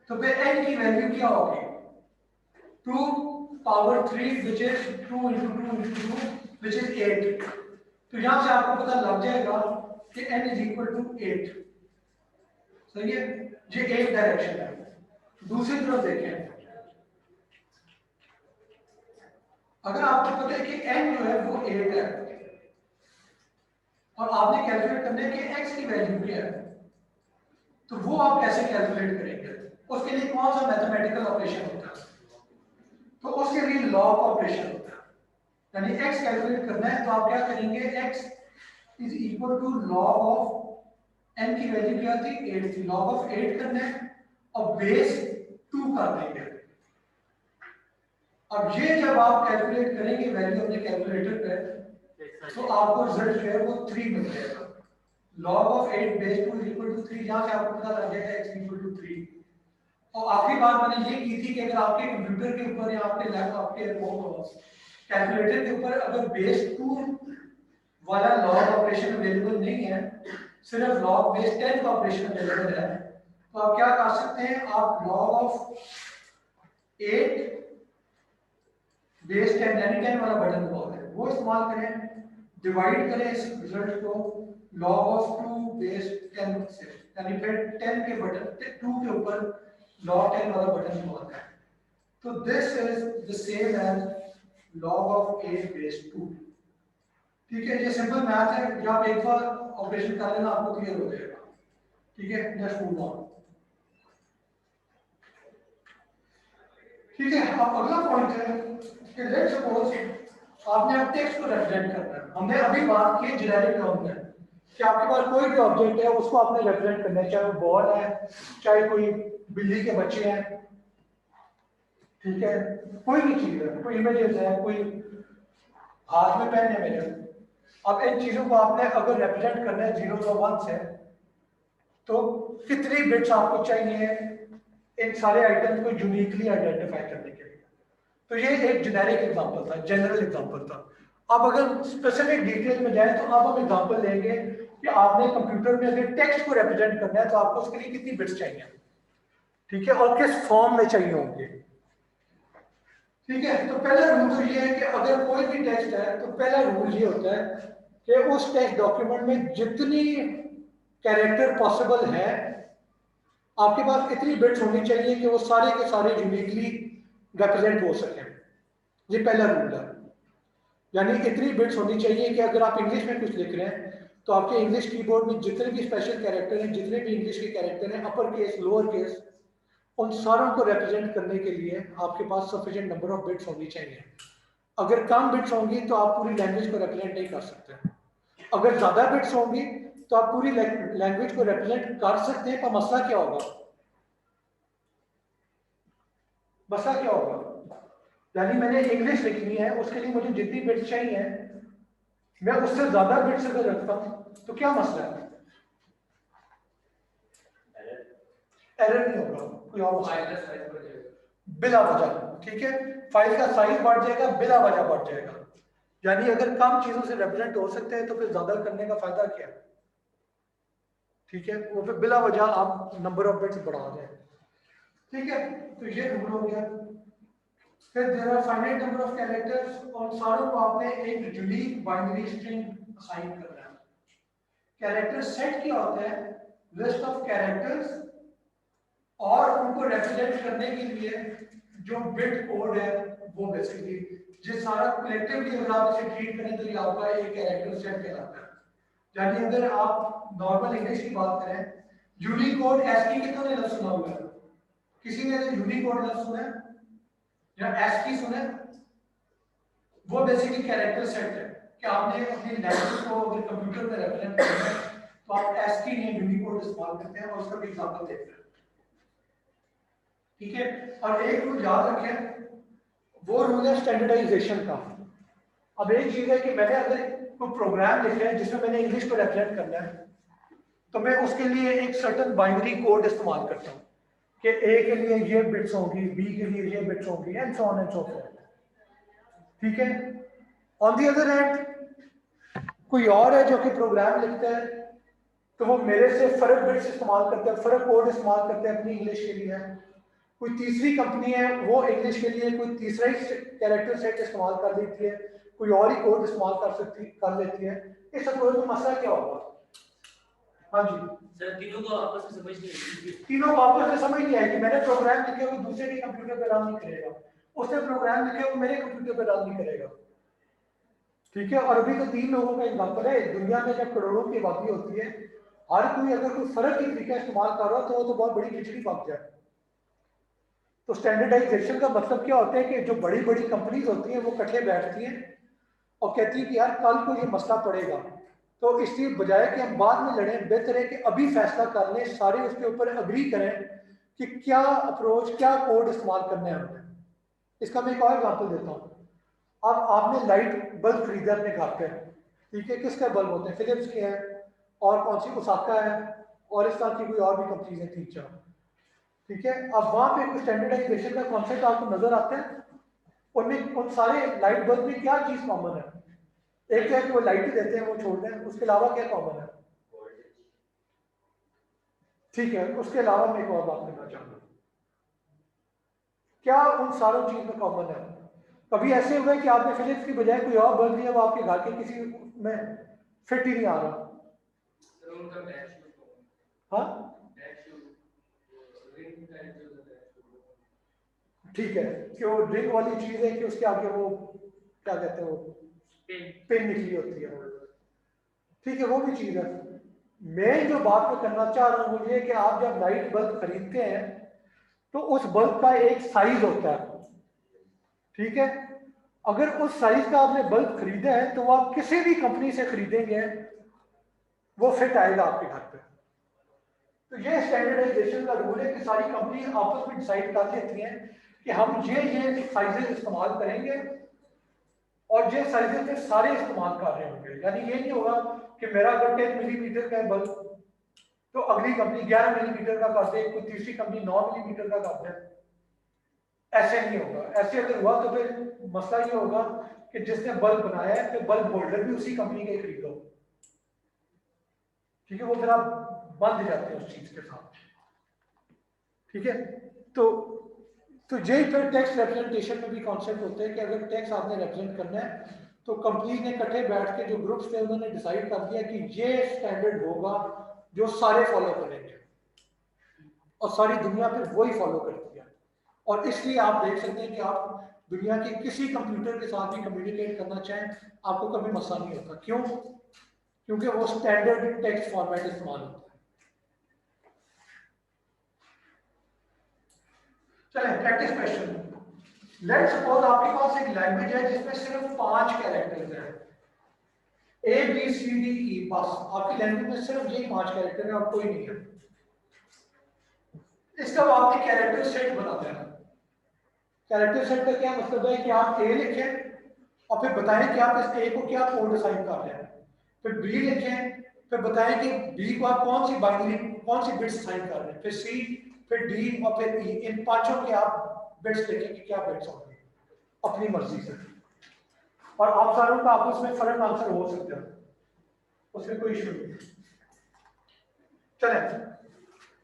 तो फिर n की वैल्यू क्या होगी? 2 power 3 which is 2 into 2 into 2 which is 8। तो यहां से आपको पता लग जाएगा कि n इज इक्वल टू 8। सही है, ये एक डायरेक्शन है। दूसरी तरफ देखें, अगर आपको पता है कि n जो है वो 8 है और आपने कैलकुलेट करना है कि x की वैल्यू क्या है, तो वो आप कैसे कैलकुलेट करेंगे? उसके लिए कौन सा मैथमेटिकल ऑपरेशन होता है? तो उसके लिए लॉग ऑपरेशन होता है। यानी x कैलकुलेट करना है तो आप क्या करेंगे, x is equal to log of n की वैल्यू क्या थी? 8 थी। लॉग ऑफ 8 करना है और बेस 2 कर देंगे। अब ये जब आप कैलकुलेट करेंगे वैल्यू अपने कैलकुलेटर पे, तो आपको रिजल्ट जो है वो 3 मिल जाएगा। log of 8 base 2 is equal to 3, यहाँ से आपको पता लग जाएगा x equal to 3। और आखिरी बात मैंने ये की थी कि अगर आपके कंप्यूटर के ऊपर या आपके लैब आपके कैलकुलेटर के ऊपर अगर बेस 2 वाला लॉग ऑपरेशन अवेलेबल नहीं है, सिर्फ लॉग बेस 10 का ऑपरेशन अवेलेबल है, तो आप क्या कर सकते हैं, आप log of 8 बेस 10 यानी 10 वाला बटन दबाओ है वो इस्तेमाल करें, डिवाइड करें इस रिजल्ट को log of 2 बेस 10 से, यानी फिर 10 के बटन 2 के ऊपर log 10 वाला बटन दबाना है। तो this is the same as log of 8 base 2। ठीक है, ये सिंपल मैथ है, जब आप एक बार ऑपरेशन कर लेना आपको क्लियर हो जाएगा। ठीक है, नेक्स्ट मूव ऑन। ठीक है, अब अगला पॉइंट है कि लेट्स सपोज आपने अब टेक्स्ट को रिप्रेजेंट करना है। हमने अभी बात की जेनेरिक टर्म में कि आपके पास कोई भी ऑब्जेक्ट है उसको आपने रिप्रेजेंट करना है, चाहे वो बॉल है, चाहे कोई बिल्ली के बच्चे हैं, ठीक है, कोई भी चीज है, कोई इमेजेस है, कोई हाथ में पेन है मेरे। अब इन चीजों को आपने अगर रिप्रेजेंट करना है 0 और 1 से, तो कितनी बिट्स आपको चाहिए इन सारे आइटम्स को यूनिकली आइडेंटिफाई करने के लिए? तो ये एक जेनेरिक एग्जांपल था, जनरल एग्जांपल था। अब अगर स्पेसिफिक डिटेल में जाए तो अब हम एग्जांपल लेंगे कि आपने कंप्यूटर में अगर टेक्स्ट को रिप्रेजेंट करना है तो आपको उसके लिए कितनी बिट्स चाहिए, ठीक है, और किस फॉर्म में चाहिए होंगे। ठीक है, तो पहला रूल तो ये है कि अगर कोई भी टेक्स्ट है तो पहला रूल ये होता है कि उस टेक्स्ट डॉक्यूमेंट में जितनी कैरेक्टर पॉसिबल है आपके पास इतनी बिट्स होनी चाहिए कि वो सारे के सारे यूनिकली रिप्रेजेंट हो सकें। ये पहला रूल है, यानी इतनी बिट्स होनी चाहिए कि अगर आप इंग्लिश में कुछ लिख रहे हैं तो आपके इंग्लिश कीबोर्ड में जितने भी स्पेशल कैरेक्टर हैं, जितने भी इंग्लिश के कैरेक्टर हैं, अपर केस लोअर केस, उन सारों को रिप्रेजेंट करने के लिए आपके पास सफिशिएंट नंबर ऑफ बिट्स होनी चाहिए। अगर कम बिट्स होंगी तो आप पूरी लैंग्वेज को रिप्रेजेंट नहीं कर सकते। अगर ज्यादा बिट्स होंगी तो आप पूरी लैंग्वेज को रिप्रेजेंट कर सकते हैं, पर मसला क्या होगा? मसला क्या होगा? यानी मैंने इंग्लिश लिखनी है, उसके लिए मुझे जितनी बिट्स चाहिए मैं उससे ज्यादा बिट्स अगर रखता हूं तो क्या मसला है? एरर नहीं होगा, कोई और बिला वजह, ठीक है, फाइल का साइज बढ़ जाएगा, बिला वजह बढ़ जाएगा। यानी अगर कम चीजों से रिप्रेजेंट हो सकते हैं तो फिर ज्यादा करने का फायदा क्या है? ठीक है, वो फिर बिला वजह आप नंबर ऑफ बिट्स बढ़ा दें। ठीक है, तो ये रूल हो गया। फिर there are finite number of characters, और सारों को आपने एक यूनिक बाइनरी स्ट्रिंग असाइन करना है। कैरेक्टर सेट क्या होता है? लिस्ट ऑफ कैरेक्टर्स, और उनको रिप्रेजेंट करने के लिए जो बिट कोड है वो बेसिकली ये सारा कलेक्टिवली अगर आप इसे ट्रीट करें तो ये आपका एक कैरेक्टर सेट कहलाता है। यानी अगर आप नॉर्मल इंग्लिश की बात करें, यूनिकोड एस्की कितने लफ्ज सुना हुआ है? किसी ने यूनिकोड लफ्ज सुना है या एस्की सुना है? वो बेसिकली कैरेक्टर सेट है कि आपने अपनी लैंग्वेज को अगर कंप्यूटर में रिप्रेजेंट करना है तो आप एस्की या यूनिकोड इस्तेमाल करते हैं, और उसका भी एग्जांपल देखते हैं। ठीक है, और एक रूल याद रखें, वो रूल है स्टैंडर्डाइजेशन का। अब एक चीज है कि मैंने अगर कोई प्रोग्राम लिखा है जिसमें मैंने इंग्लिश को रिप्रेजेंट करना है तो मैं उसके लिए एक सर्टेन बाइनरी कोड इस्तेमाल करता हूँ। कि ए के लिए ये बिट्स होंगी, बी के लिए ये बिट्स होंगी, and so on and so fourth. ठीक है। ऑन दी अदर हैंड कोई और है जो कि प्रोग्राम लिखता है, तो वो मेरे से फर्क बिट्स इस्तेमाल करते हैं, फर्क कोड इस्तेमाल करते हैं अपनी इंग्लिश के लिए। कोई तीसरी कंपनी है, वो इंग्लिश के लिए कोई तीसरा ही कैरेक्टर सेट इस्तेमाल कर लेती है, कोई और ही कोड इस्तेमाल कर लेती है। इस अप्रोच में मसला क्या होगा? हाँ जी सर, तीनों को आपस में समझ नहीं आएगी। तीनों को आपस में समझ नहीं आएगी। मैंने प्रोग्राम लिखे वो दूसरे के कंप्यूटर पे रन नहीं करेगा, उसने प्रोग्राम लिखे वो मेरे कंप्यूटर पे रन नहीं करेगा। ठीक है। और अभी तो 3 लोगों का एग्जाम्पल है। दुनिया में जब करोड़ों की आबादी होती है, हर कोई अगर कोई फर्क की तरीका इस्तेमाल कर रहा हो तो वो तो बहुत बड़ी खिचड़ी पक जाए। तो स्टैंडर्डाइजेशन का मतलब क्या होता है कि जो बड़ी बड़ी कंपनीज होती हैं वो इकट्ठे बैठती हैं और कहती है कि यार कल को ये मसला पड़ेगा, तो इसलिए बजाय कि हम बाद में लड़ें, बेहतर है कि अभी फैसला कर लें, सारे उसके ऊपर अग्री करें कि क्या अप्रोच, क्या कोड इस्तेमाल करना है हमने। इसका मैं एक और एग्जाम्पल देता हूँ। अब आपने लाइट बल्ब खरीदा अपने घर पे, ठीक है, किसके बल्ब होते हैं? फिलिप्स के हैं, और कौन सी, ओसाका है, और इस तरह की कोई और भी कंपनीज हैं 3-4। ठीक है। अब वहां पे कुछ स्टैंडर्डाइजेशन का कॉन्सेप्ट आपको नजर आता है? उनमें उन सारे लाइट बल्ब में क्या चीज कॉमन है? एक तो है कि वो लाइट ही देते हैं, वो छोड़ दें, उसके अलावा क्या कॉमन है? ठीक है। उसके अलावा मैं एक और बात करना चाहूंगा, क्या उन सारों चीज में कॉमन है? कभी ऐसे हुआ है कि आपने फिलिप्स की बजाय कोई और बल्ब लिया, वो आपके घर के किसी में फिट ही नहीं आ रहा? हाँ ठीक है, कि वो ड्रिंक वाली चीज है कि उसके आगे वो क्या कहते हैं, वो पिन निकली होती है। ठीक है, वो भी चीज है। मैं जो बात में करना चाह रहा हूँ वो ये कि आप जब लाइट बल्ब खरीदते हैं तो उस बल्ब का एक साइज होता है। ठीक है। अगर उस साइज का आपने बल्ब खरीदा है तो वो आप किसी भी कंपनी से खरीदेंगे वो फिट आएगा आपके घर पे। तो ये स्टैंडर्डाइजेशन का रूल है कि सारी कंपनी आपस में डिसाइड कर लेती हैं कि हम ये साइजेस इस्तेमाल करेंगे और ये साइजेस में सारे इस्तेमाल कर रहे होंगे। यानी ये नहीं होगा कि मेरा अगर 10 मिलीमीटर का बल्ब तो अगली कंपनी 11 मिलीमीटर का कर दे, कोई तीसरी कंपनी 9 मिलीमीटर का कर दे। ऐसे नहीं होगा। ऐसे अगर हुआ तो फिर मसला ये होगा कि जिसने बल्ब बनाया है तो बल्ब होल्डर भी उसी कंपनी का ही खरीदो। ठीक है, वो फिर आप बंध जाते हैं उस चीज के साथ। ठीक है। तो यही फिर टैक्स रिप्रेजेंटेशन में भी कॉन्सेप्ट होता है कि अगर टैक्स आपने रिप्रेजेंट करना है तो कंपनी ने इकट्ठे बैठ के जो ग्रुप्स थे उन्होंने डिसाइड कर दिया कि ये स्टैंडर्ड होगा जो सारे फॉलो करेंगे, और सारी दुनिया फिर वही फॉलो करती है। और इसलिए आप देख सकते हैं कि आप दुनिया के किसी कंप्यूटर के साथ भी कम्युनिकेट करना चाहें आपको कभी मसला नहीं होता। क्यों? क्योंकि वो स्टैंडर्ड टेक्स्ट फॉर्मेट इस्तेमाल होता है। चलें प्रैक्टिस क्वेश्चन। लेट्स सपोज आपके पास एक लैंग्वेज है जिसमें सिर्फ 5 कैरेक्टर्स हैं, A B C D E, बस आपकी लैंग्वेज में सिर्फ यही 5 कैरेक्टर है और कोई नहीं है। इसका आपने कैरेक्टर सेट बनाना है। कैरेक्टर सेट का क्या मतलब है कि आप ए लिखें और फिर बताएं कि आप इस ए को क्या कोड असाइन कर रहे हैं, फिर बी लिखें, फिर बताएं कि बी को आप कौन सी बाइनरी, कौन सी बिट्स असाइन कर रहे हैं, फिर सी, फिर डी और फिर ई। इन पांचों के आप बिट्स लिखें कि क्या बिट्स होंगे अपनी मर्जी से, और आप सारों का आपस में फर्क आंसर हो सकता है, उसमें कोई इशू नहीं। चलें,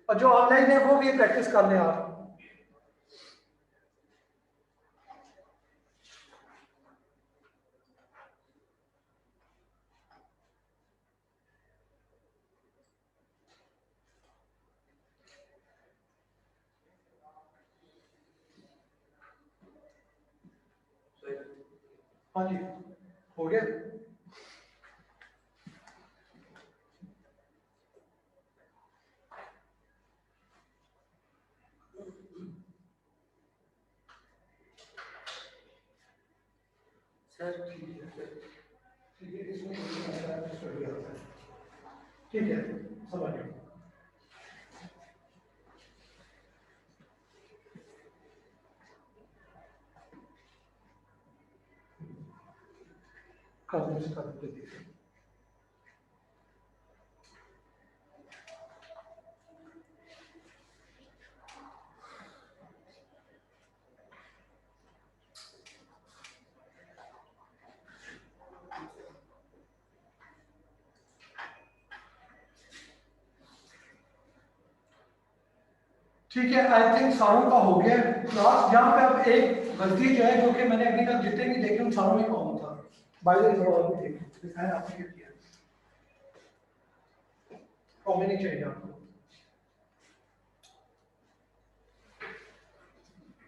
और जो ऑनलाइन है वो भी प्रैक्टिस कर लें आप। हाँ जी, हो गया। सर ठीक है, समझ गए। कर दीजिए। ठीक है, आई थिंक सारों का हो गया क्लास। यहाँ पे अब एक गलती जो है, जो कि मैंने अभी तक जितने भी देखे उन सारों में कॉमन था। बाय द वे और भी दिखाएं आपने क्या किया, कॉमन ही चाहिए आपको।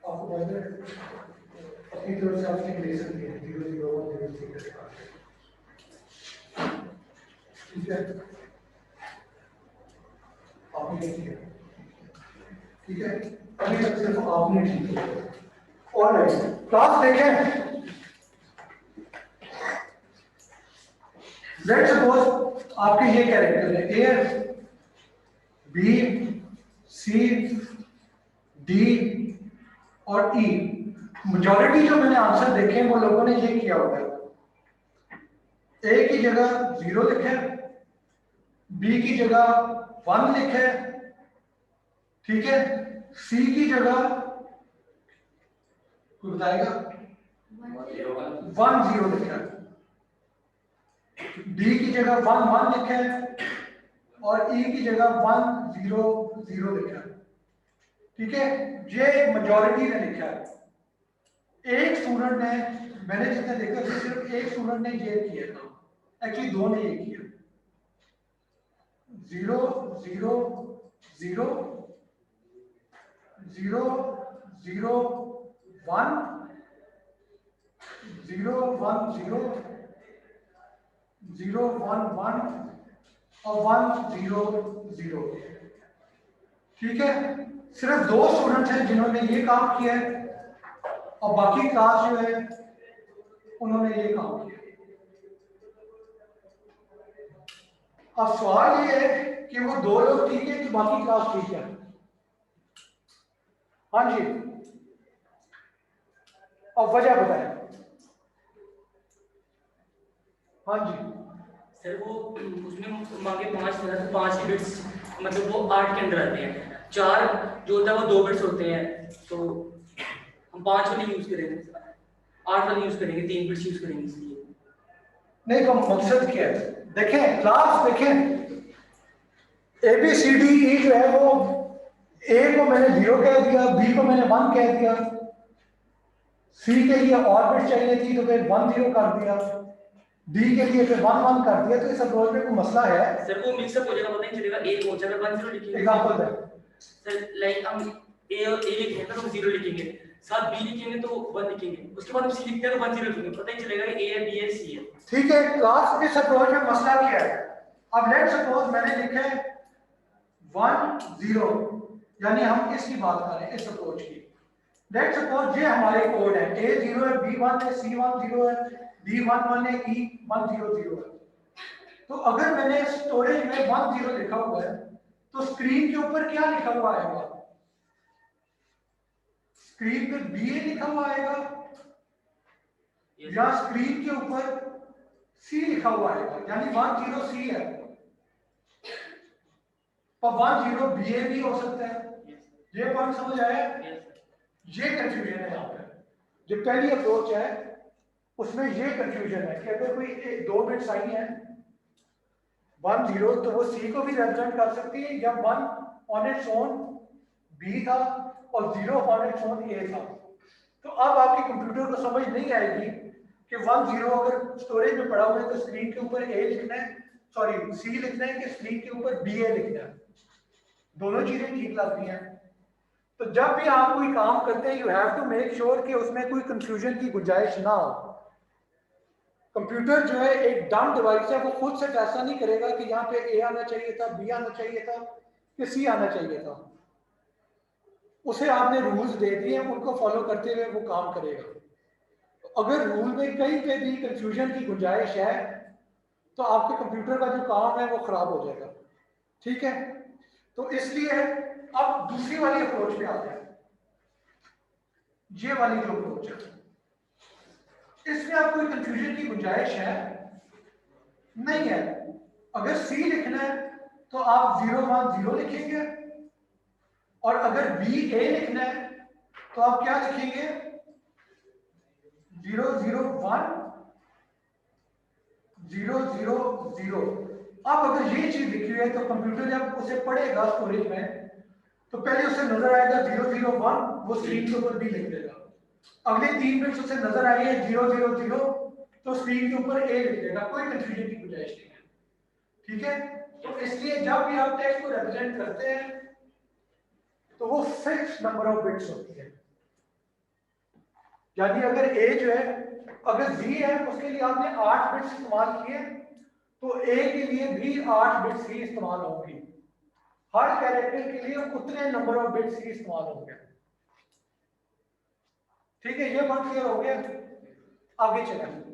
आपको बाय द वे अपनी तरफ से आपने रिलेशन दिया 001 0 ठीक है, आपने क्या किया, ठीक है, अभी तक सिर्फ आपने ठीक किया। और क्लास देखें, लेट्स सपोज आपके ये कैरेक्टर है ए, बी, सी, डी और ई। मेजॉरिटी जो मैंने आंसर देखे वो लोगों ने ये किया हुआ है, ए की जगह 0 लिखे, बी की जगह 1 लिखे, ठीक है, सी की जगह कोई बताएगा 1 0 लिखा है, डी की जगह 1 1 लिखा है और ई की जगह 1 0 0 लिखा है। ठीक है, ये मेजॉरिटी ने लिखा है। एक स्टूडेंट ने, मैंने जितने देखा था सिर्फ एक स्टूडेंट ने ये किया था, एक्चुअली दो ने ये किया, 0 0 0 0 0 1 0 1 0 0 1 1 और 1 0 0। ठीक है, सिर्फ दो स्टूडेंट्स हैं जिन्होंने ये काम किया है और बाकी क्लास जो है उन्होंने ये काम किया। अब सवाल ये है कि वो दो लोग ठीक है कि बाकी क्लास ठीक है। हाँ जी, अब वजह बताएं। हाँ जी सर वो उसमें मांगे 5 था तो 5 के बिट्स मतलब वो 8 के अंदर आते हैं, 4 जो होता है वो 2 बिट्स होते हैं, तो हम 5 वाले यूज करेंगे, 8 वाले यूज करेंगे, 3 बिट्स यूज करेंगे इसलिए। नहीं तो मकसद क्या है, देखें क्लास देखें, ABCDE जो है वो A को मैंने 0 कह दिया, B को मैंने 1 कह दिया, C के लिए और बिट चाहिए थी तो फिर 1 0 कर दिया, D के लिए फिर 1 1 कर दिया। तो इस अप्रोच में कोई मसला है? सर वो मिक्सअप हो जाएगा, पता नहीं चलेगा, A पहुंचा अगर 1 0 लिखेंगे एग्जांपल है सर, लाइक हम A और A लिखेंगे तो हम 0 लिखेंगे, साथ B लिखेंगे तो 1 लिखेंगे, उसके बाद हम C लिखते हैं तो 1 0 लिखेंगे, पता ही चलेगा कि A है, B है, C है। ठीक है, क्लास इस अप्रोच में मसला क्या है? अब लेट्स सपोज मैंने लिखे 1 0, यानी हम इसकी बात कर रहे हैं, इस अप्रोच की। लेट्स सपोज ये हमारे कोड है, A 0 है, B 1 है, C 1 0 है, D 1 1 है, E 1 0 0 है। तो अगर मैंने स्टोरेज में 1 0 लिखा हुआ है तो स्क्रीन के ऊपर क्या लिखा हुआ आएगा? स्क्रीन पे BA लिखा हुआ आएगा या स्क्रीन के ऊपर C लिखा हुआ आएगा, यानी 1 0 C है और 1 0 BA भी हो सकता है। ये पॉइंट समझ आया? ये कंफ्यूजन है यहाँ पे। जो पहली अप्रोच है उसमें ये कंफ्यूजन है कि अगर कोई 2 बिट्स आई हैं 1 0 तो वो C को भी रिप्रेजेंट कर सकती है, या 1 ऑन इट्स ओन B था और 0 ऑन इट्स ओन A था। तो अब आपके कंप्यूटर को समझ नहीं आएगी कि 1 0 अगर स्टोरेज में पड़ा हुआ है तो स्क्रीन के ऊपर A लिखना है, सॉरी C लिखना है कि स्क्रीन के ऊपर BA लिखना है। दोनों चीजें ठीक लगती हैं। तो जब भी आप कोई काम करते हैं you have to make sure कि उसमें कोई कंफ्यूजन की गुंजाइश ना हो। कंप्यूटर जो है एक डम डिवाइस है, वो खुद से फैसला नहीं करेगा कि यहाँ पे A आना चाहिए था, B आना चाहिए था कि C आना चाहिए था। उसे आपने रूल्स दे दिए, उनको फॉलो करते हुए वो काम करेगा। अगर रूल में कहीं पे भी कंफ्यूजन की गुंजाइश है तो आपके कंप्यूटर का जो काम है वो खराब हो जाएगा। ठीक है, तो इसलिए अब दूसरी वाली अप्रोच पे आते हैं। ये वाली जो अप्रोच है इसमें आप कोई कंफ्यूजन की गुंजाइश है नहीं है। अगर C लिखना है तो आप 0 1 0 लिखेंगे और अगर B A लिखना है तो आप क्या लिखेंगे 0 0 1 0 0 0। अब अगर ये चीज लिखी हुई है तो कंप्यूटर जब उसे पढ़ेगा स्टोरेज में तो पहले उसे नजर आएगा 001, वो स्क्रीन के ऊपर भी लिख देगा। अगले 3 बिट्स उसे नजर आ रही है 000, तो स्क्रीन के ऊपर ए लिख देगा, कोई कंफ्यूजन की गुंजाइश नहीं है। ठीक है, तो इसलिए जब भी आप टेक्स्ट को रिप्रेजेंट करते हैं तो वो फिक्स नंबर ऑफ बिट्स होती है। यानी अगर ए जो है, अगर जी है उसके लिए आपने 8 बिट्स इस्तेमाल किए, तो ए के लिए भी 8 बिट्स ही इस्तेमाल होंगी। हर कैरेक्टर के लिए उतने नंबर ऑफ बिट्स ही इस्तेमाल होंगे। ठीक है, ये बात क्लियर हो गया। आगे चलें।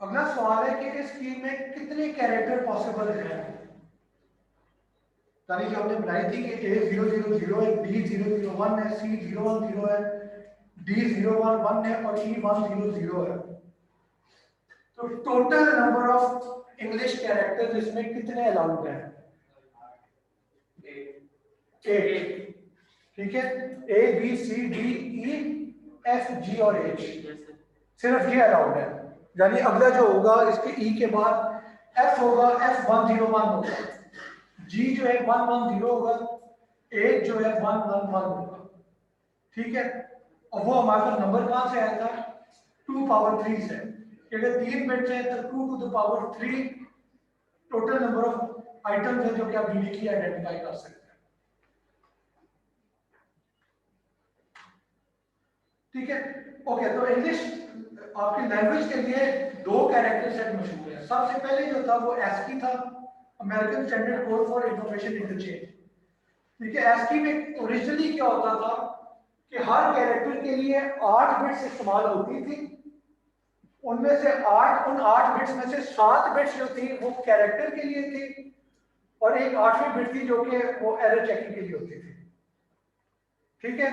अगला सवाल है कि इस स्कीम में कितने कैरेक्टर पॉसिबल हैं। यानी जो हमने बनाई थी कि A000 है, B001 है, C010 है, D011 है और E100 है। तो total number of English character इसमें कितने अलाउड हैं? 8। ठीक है, A B C D E F G और H, सिर्फ ये अलाउड है। यानी अगला जो होगा इसके E के बाद F होगा, F101 होगा, G जो है 110 होगा, H जो है 111 होगा। ठीक है, और वो हमारे पास नंबर कहां से आया था? 2 पावर 3 से। अगर 3 बिट्स है तो 2 to the power 3 total number of items है जो कि आप यूनिकली आइडेंटिफाई कर सकते हैं। ठीक है, ओके। तो इंग्लिश आपकी लैंग्वेज के लिए 2 कैरेक्टर सेट मशहूर है। सबसे पहले जो था वो ASCII था, American standard code for information interchange. ठीक है, ASCII में ओरिजिनली क्या होता था कि हर कैरेक्टर के लिए 8 बिट्स इस्तेमाल होती थी। उनमें से 8, उन 8 बिट्स में से 7 बिट्स जो थी वो कैरेक्टर के लिए थी, और एक 8वीं बिट थी जो कि वो एरर चेकिंग के लिए होती थी। ठीक है,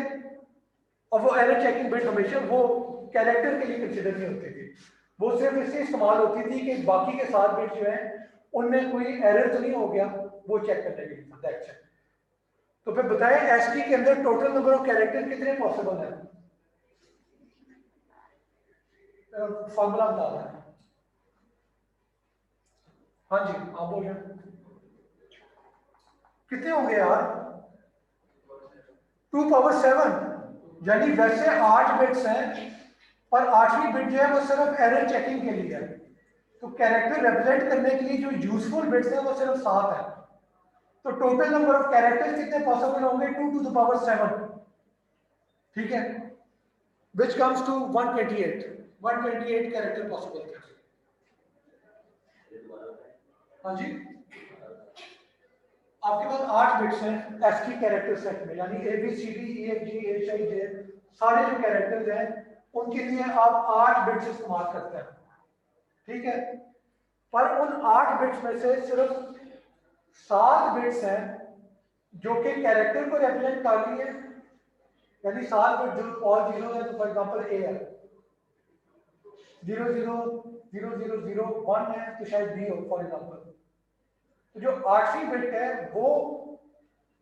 और वो एरर चेकिंग बिट हमेशा वो कैरेक्टर के लिए कंसिडर नहीं होती थी, वो सिर्फ इससे इस्तेमाल होती थी कि बाकी के 7 बिट जो हैं उनमें कोई एरर तो नहीं हो गया, वो चेक करने के लिए। That's it. तो फिर बताएं ASCII के अंदर टोटल नंबर ऑफ कैरेक्टर कितने पॉसिबल है? फॉर्मूला बता रहा है। हाँ जी, आप बोल रहे हैं कितने होंगे यार? 2 पावर 7। यानी वैसे 8 बिट्स हैं, पर 8वीं बिट जो है वो सिर्फ एरर चेकिंग के लिए है। तो कैरेक्टर रिप्रेजेंट करने के लिए जो यूजफुल बिट्स हैं वो सिर्फ 7 है। तो टोटल नंबर ऑफ कैरेक्टर्स कितने पॉसिबल होंगे? 2 to the power 7। ठीक है, which comes to 128 character possible थे। हाँ जी, आपके पास 8 बिट्स हैं ASCII कैरेक्टर सेट में, यानी ABCDEFGHIJ सारे जो कैरेक्टर्स हैं उनके लिए आप 8 बिट्स इस्तेमाल करते हैं। ठीक है, पर उन 8 बिट्स में से सिर्फ 7 बिट्स हैं जो कि कैरेक्टर को रिप्रेजेंट कर रही है। यानी 7 बिट जो ऑल जीरो है, तो फॉर एग्जांपल A है, 000001 है तो शायद B हो फॉर एग्जांपल। तो जो 8वीं बिट है वो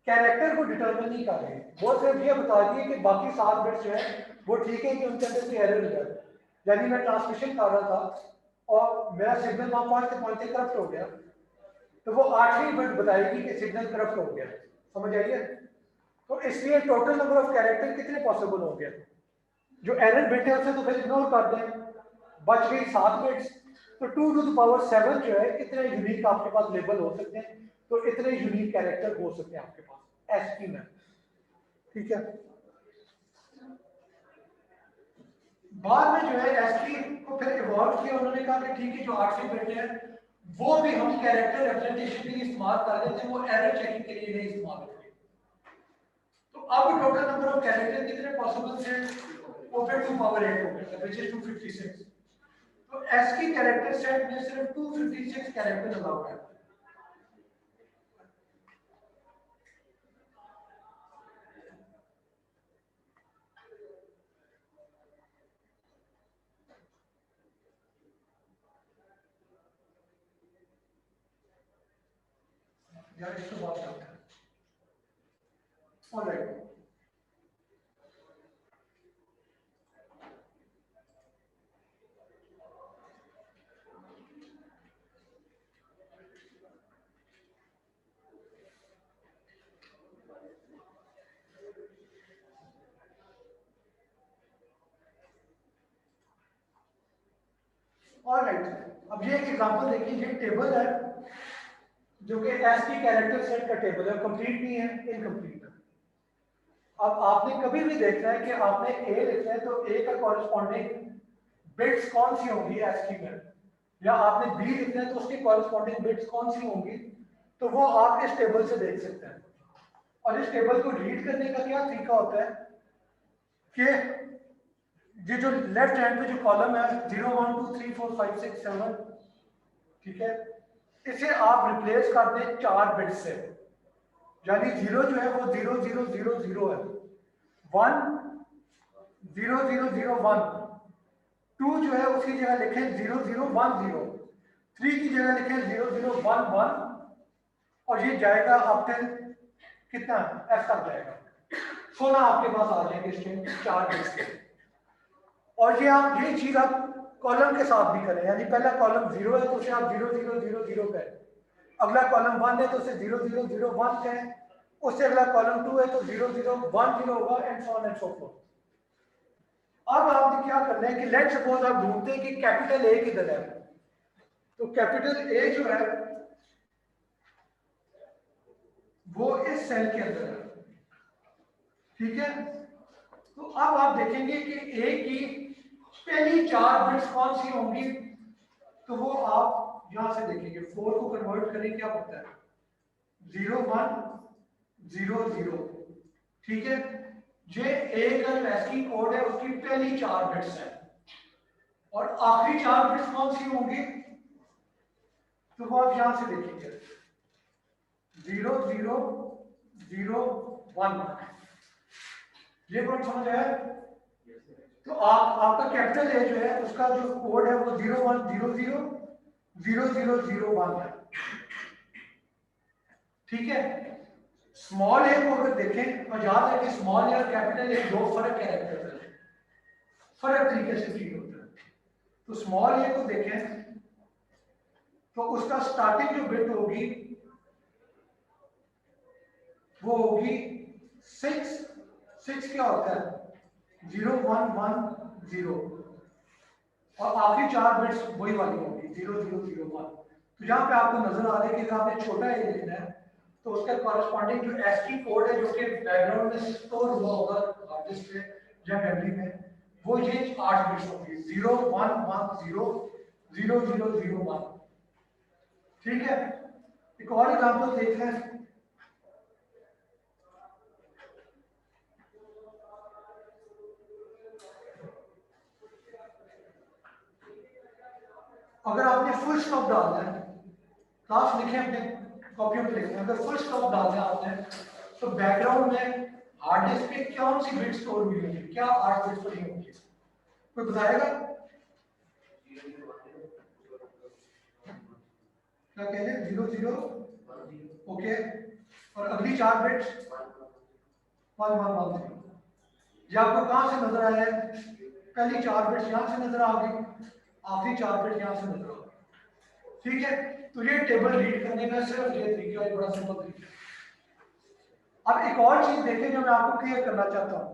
कैरेक्टर को डिटरमिन नहीं कर रही, वो सिर्फ ये बता रही है कि बाकी 7 बिट्स जो है वो ठीक है कि उनके अंदर कोई एरर नहीं है। यानी मैं ट्रांसमिशन कर रहा था और मेरा सिग्नल वहां पहुंचते पहुंचते करप्ट हो गया, तो वो 8वीं बिट बताएगी कि सिग्नल करप्ट हो गया। समझ आइए? तो इसलिए टोटल नंबर ऑफ कैरेक्टर कितने पॉसिबल हो गए? जो एरर बिट है उसे तो फिर इग्नोर कर दें, बच गई 7 बिट्स। तो 2 to the power 7 जो है इतने यूनिक आपके पास लेबल हो सकते हैं, तो इतने यूनिक कैरेक्टर हो सकते हैं आपके पास ASCII में। ठीक है, बाद में जो है ASCII को फिर इवॉल्व किया, उन्होंने कहा कि ठीक है जो 8वीं बिट है वो भी हम कैरेक्टर रिप्रेजेंटेशन के लिए इस्तेमाल कर देते हैं, वो एरर चेकिंग के लिए नहीं इस्तेमाल होती। तो अब टोटल नंबर ऑफ कैरेक्टर कितने पॉसिबल थे? वो फिर 2 पावर 8 हो गया, व्हिच इज 256। तो ASCII कैरेक्टर सेट में सिर्फ 256 कैरेक्टर अलाउड है। यार इसको बात करते हैं। Alright, alright. अब ये एक एग्जांपल देखिए, ये टेबल है जो कि ASCII कैरेक्टर सेट का टेबल है, कंप्लीट नहीं है, इनकम्प्लीट है। अब आपने कभी भी देखना है कि आपने ए लिखना है तो ए का कॉरेस्पॉन्डिंग बिट्स कौन सी होंगी ASCII में, या आपने बी लिखना है तो उसकी कॉरेस्पॉन्डिंग बिट्स कौन सी होंगी, तो वो आप इस टेबल से देख सकते हैं। और इस टेबल को रीड करने का क्या तरीका होता है कि ये जो लेफ्ट हैंड पे जो कॉलम है 0 1 2 3 4 5 6 7, ठीक है, इसे आप रिप्लेस कर दें 4 बिट से, यानी 0 जो है वो 0 0 0 0 है, 1 0 0 0 1, 2 जो है उसकी जगह लिखें 0 0 1 0, 3 की जगह लिखें 0 0 1 1, और ये जाएगा आप कितना f तक जाएगा, 16 आपके पास आ जाएंगे स्ट्रिंग 4 बिट्स के। और ये आप ये चीज आप कॉलम के साथ भी करें, यानी पहला कॉलम 0 है तो उसे आप 0 0 0 0 करें, अगला कॉलम 1 है तो उसे 0 0 0 1 कहें, उससे अगला कॉलम 2 है तो 0 0 1 0 होगा, and so on and so fourth. अब आपने क्या करना है कि लेट्स सपोज आप ढूंढते हैं कि कैपिटल ए किधर है, तो कैपिटल ए जो है वो इस सेल के अंदर है, ठीक है। तो अब आप देखेंगे कि ए की पहली 4 बिट्स कौन सी होंगी, तो वो आप यहां से देखेंगे, 4 को कन्वर्ट करें क्या पड़ता है 0 1 0 0, ठीक है। ये ए का जो ASCII कोड है उसकी पहली 4 बिट्स है, और आखिरी 4 बिट्स कौन सी होंगी, तो वो आप यहां से देखेंगे 0 0 0 1, ये पॉइंट समझ आया। तो आपका कैपिटल ए जो है उसका जो कोड है वो 0 1 0 0 0 0 0 1 है, ठीक है। स्मॉल ए को अगर देखें तो याद है कि स्मॉल ए और कैपिटल ए दो फर्क कैरेक्टर है, फर्क तरीके से ट्रीट होता है। तो स्मॉल ए को देखें तो उसका स्टार्टिंग जो बिट होगी वो होगी 6, 6 क्या होता है 0 1 1 0, और आखिरी 4 बिट्स वही वाली होगी 0 0 0 1। तो यहाँ पे आपको नजर आ रहा है कि आपने छोटा ए लिखना है तो उसका कॉरेस्पॉन्डिंग जो ASCII कोड है जो कि बैकग्राउंड में स्टोर हुआ होगा हार्ड डिस्क पे या मेमोरी में, वो ये 8 बिट्स होंगी 0 1 1 0 0 0 0 1, ठीक है। एक और एग्जांपल देख लें, अगर आपने फुल स्टॉप डालना है, क्लास लिखें अपने कॉपियों पे लिखें, अगर फुल स्टॉप डालना है आपने तो बैकग्राउंड में हार्ड डिस्क पे कौन सी बिट स्टोर हुई होगी, क्या 8 बिट्स पड़ी होंगी, कोई बताएगा क्या कह रहे हैं 0 0, ओके, और अगली 4 बिट्स 1 1 1 0। ये आपको कहां से नजर आया है, पहली 4 बिट्स यहां से नजर आ गई, आखिरी 4 बिट्स यहां से नजर आ गई, ठीक है। तो ये टेबल रीड करने का सिर्फ ये तरीका है, बड़ा सिंपल तरीका। अब एक और चीज देखें जो मैं आपको क्लियर करना चाहता हूं,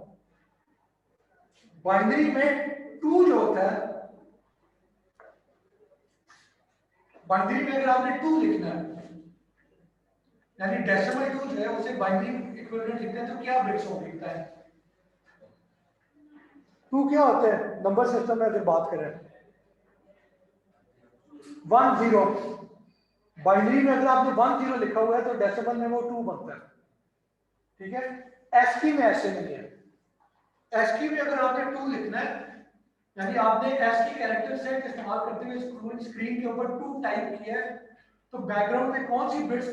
बाइनरी में 2 जो होता है, बाइनरी में अगर आपने 2 लिखना है यानी डेसिमल 2 जो है उसे बाइनरी इक्विवेलेंट लिखते हैं, तो क्या बिट्स होंगी बताएं। 2 क्या होता है नंबर सिस्टम में अगर बात करें 1 0, बाइनरी में अगर आपने 1 0 लिखा हुआ है तो डेसिमल में वो 2 बनता है, ठीक है। ASCII में ऐसे नहीं है, ASCII में अगर आपने 2 लिखना है यानी आपने ASCII कैरेक्टर सेट इस्तेमाल करते हुए स्क्रीन के ऊपर 2 टाइप किया है, तो बैकग्राउंड में कौन सी बिट्स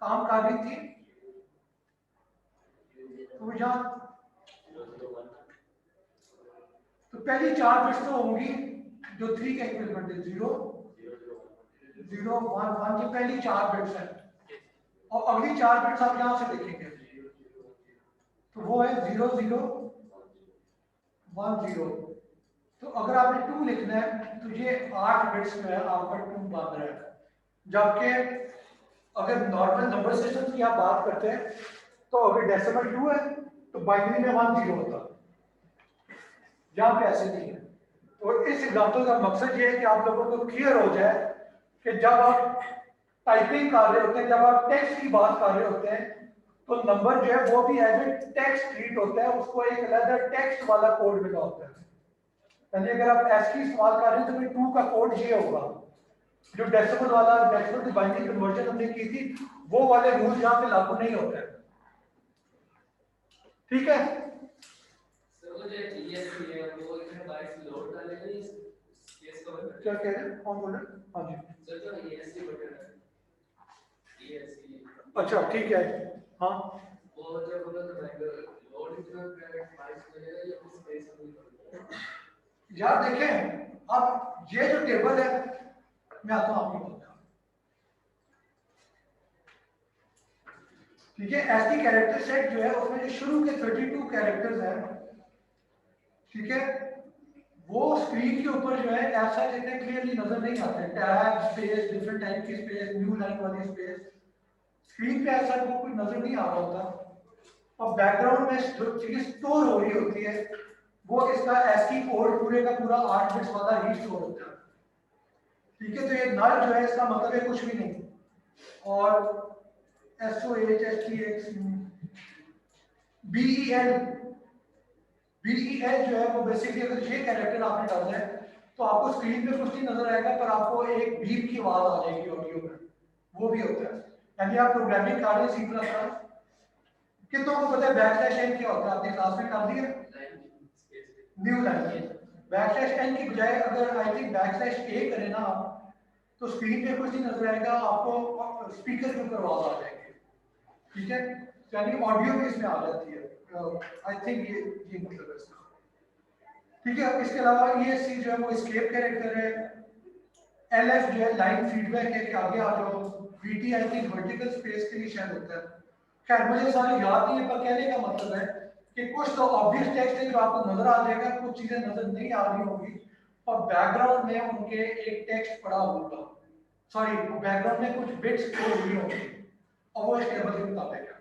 काम कर रही थी, तो यहाँ तो पहली 4 बिट्स तो होंगी जो 3 का इक्विवेलेंट है 0 0 1 1, ये पहली 4 बिट्स है, और अगली 4 बिट्स आप यहां से देखेंगे तो वो है 0010। तो अगर आपने 2 लिखना है तो ये 8 बिट्स में आपका 2 बन रहा है। जबकि अगर नॉर्मल नंबर सिस्टम की आप बात करते हैं तो अगर डेसिमल 2 है तो बाइनरी में 10 होता, यहाँ पे ऐसे नहीं है। और इस एग्जांपल का मकसद ये है कि आप लोगों को क्लियर हो जाए कि जब आप टाइपिंग कर रहे होते हैं, जब आप टेक्स्ट की बात कर रहे होते हैं, तो नंबर जो है वो भी एज ए टेक्स्ट ट्रीट होता है, उसको एक अलग टेक्स्ट वाला कोड मिला होता है। यानी अगर आप ASCII इस्तेमाल कर रहे हैं तो फिर 2 का कोड ये होगा। जो डेसिमल वाला डेसिमल टू बाइनरी कन्वर्जन हमने की थी वो वाले रूल यहाँ पे लागू नहीं होते हैं। ठीक है, सर वो जो ESC है वो इतने बाइट्स लोड डालेगा इस केस को बता क्या कह रहे हैं, कौन बोल रहे हैं? हाँ जी, सर जो ESC बटन है ESC अच्छा ठीक है, हाँ वो जब हम लोग लोड इतना बाइट्स मिलेगा या उस स्पेस में यार देखें, अब ये जो टेबल है मैं आता हूँ आपकी बात। ठीक है, ASCII कैरेक्टर सेट जो है उसमें जो शुरू के 32 कैरेक्टर्स हैं, ठीक है, वो स्क्रीन के ऊपर जो है ऐसा इतने क्लियरली नजर नहीं आते। टैब स्पेस, डिफरेंट टाइप की स्पेस, न्यू लाइन वाली स्पेस, स्क्रीन पे ऐसा कुछ नजर नहीं आ रहा होता। और बैकग्राउंड में जो चीज स्टोर हो रही होती है वो इसका ASCII कोड पूरे का पूरा 8 बिट्स वाला ही स्टोर होता है। ठीक है, तो ये नल जो है इसका मतलब है कुछ भी नहीं। और SOH STX BEL जो है वो बेसिकली अगर ये कैरेक्टर आपने डालना है तो आपको स्क्रीन पे कुछ नहीं नजर आएगा, पर आपको एक बीप की आवाज आ जाएगी ऑडियो में, वो भी होता है। यानी आप प्रोग्रामिंग कर रहे हैं C++, कितनों को पता है बैकस्लैश n क्या होता है? आपने क्लास में कर दिया, न्यू लाइन। बैकस्लैश n की बजाय अगर आई थिंक बैकस्लैश a करें ना आप, तो स्क्रीन पे कुछ नहीं नजर आएगा, आपको स्पीकर के ऊपर आवाज आ जाएगी। ठीक है, यानी ऑडियो भी इसमें आ जाती है। आई थिंक ये मतलब है इसका। ठीक है, इसके अलावा ESC जो है वो एस्केप कैरेक्टर है। LF जो है लाइन फीडबैक है कि आगे आ जाओ। VT I think vertical space के लिए शायद होता है। खैर मुझे सारे याद नहीं है, पर कहने का मतलब है कि कुछ तो ऑब्वियस टेक्स्ट है जो आपको नजर आ जाएगा, कुछ चीजें नजर नहीं आ रही होगी और बैकग्राउंड में उनके एक टेक्स्ट पड़ा होगा, सॉरी बैकग्राउंड में कुछ बिट्स स्टोर हुई होंगी और वो इस टेबल के मुताबिक है।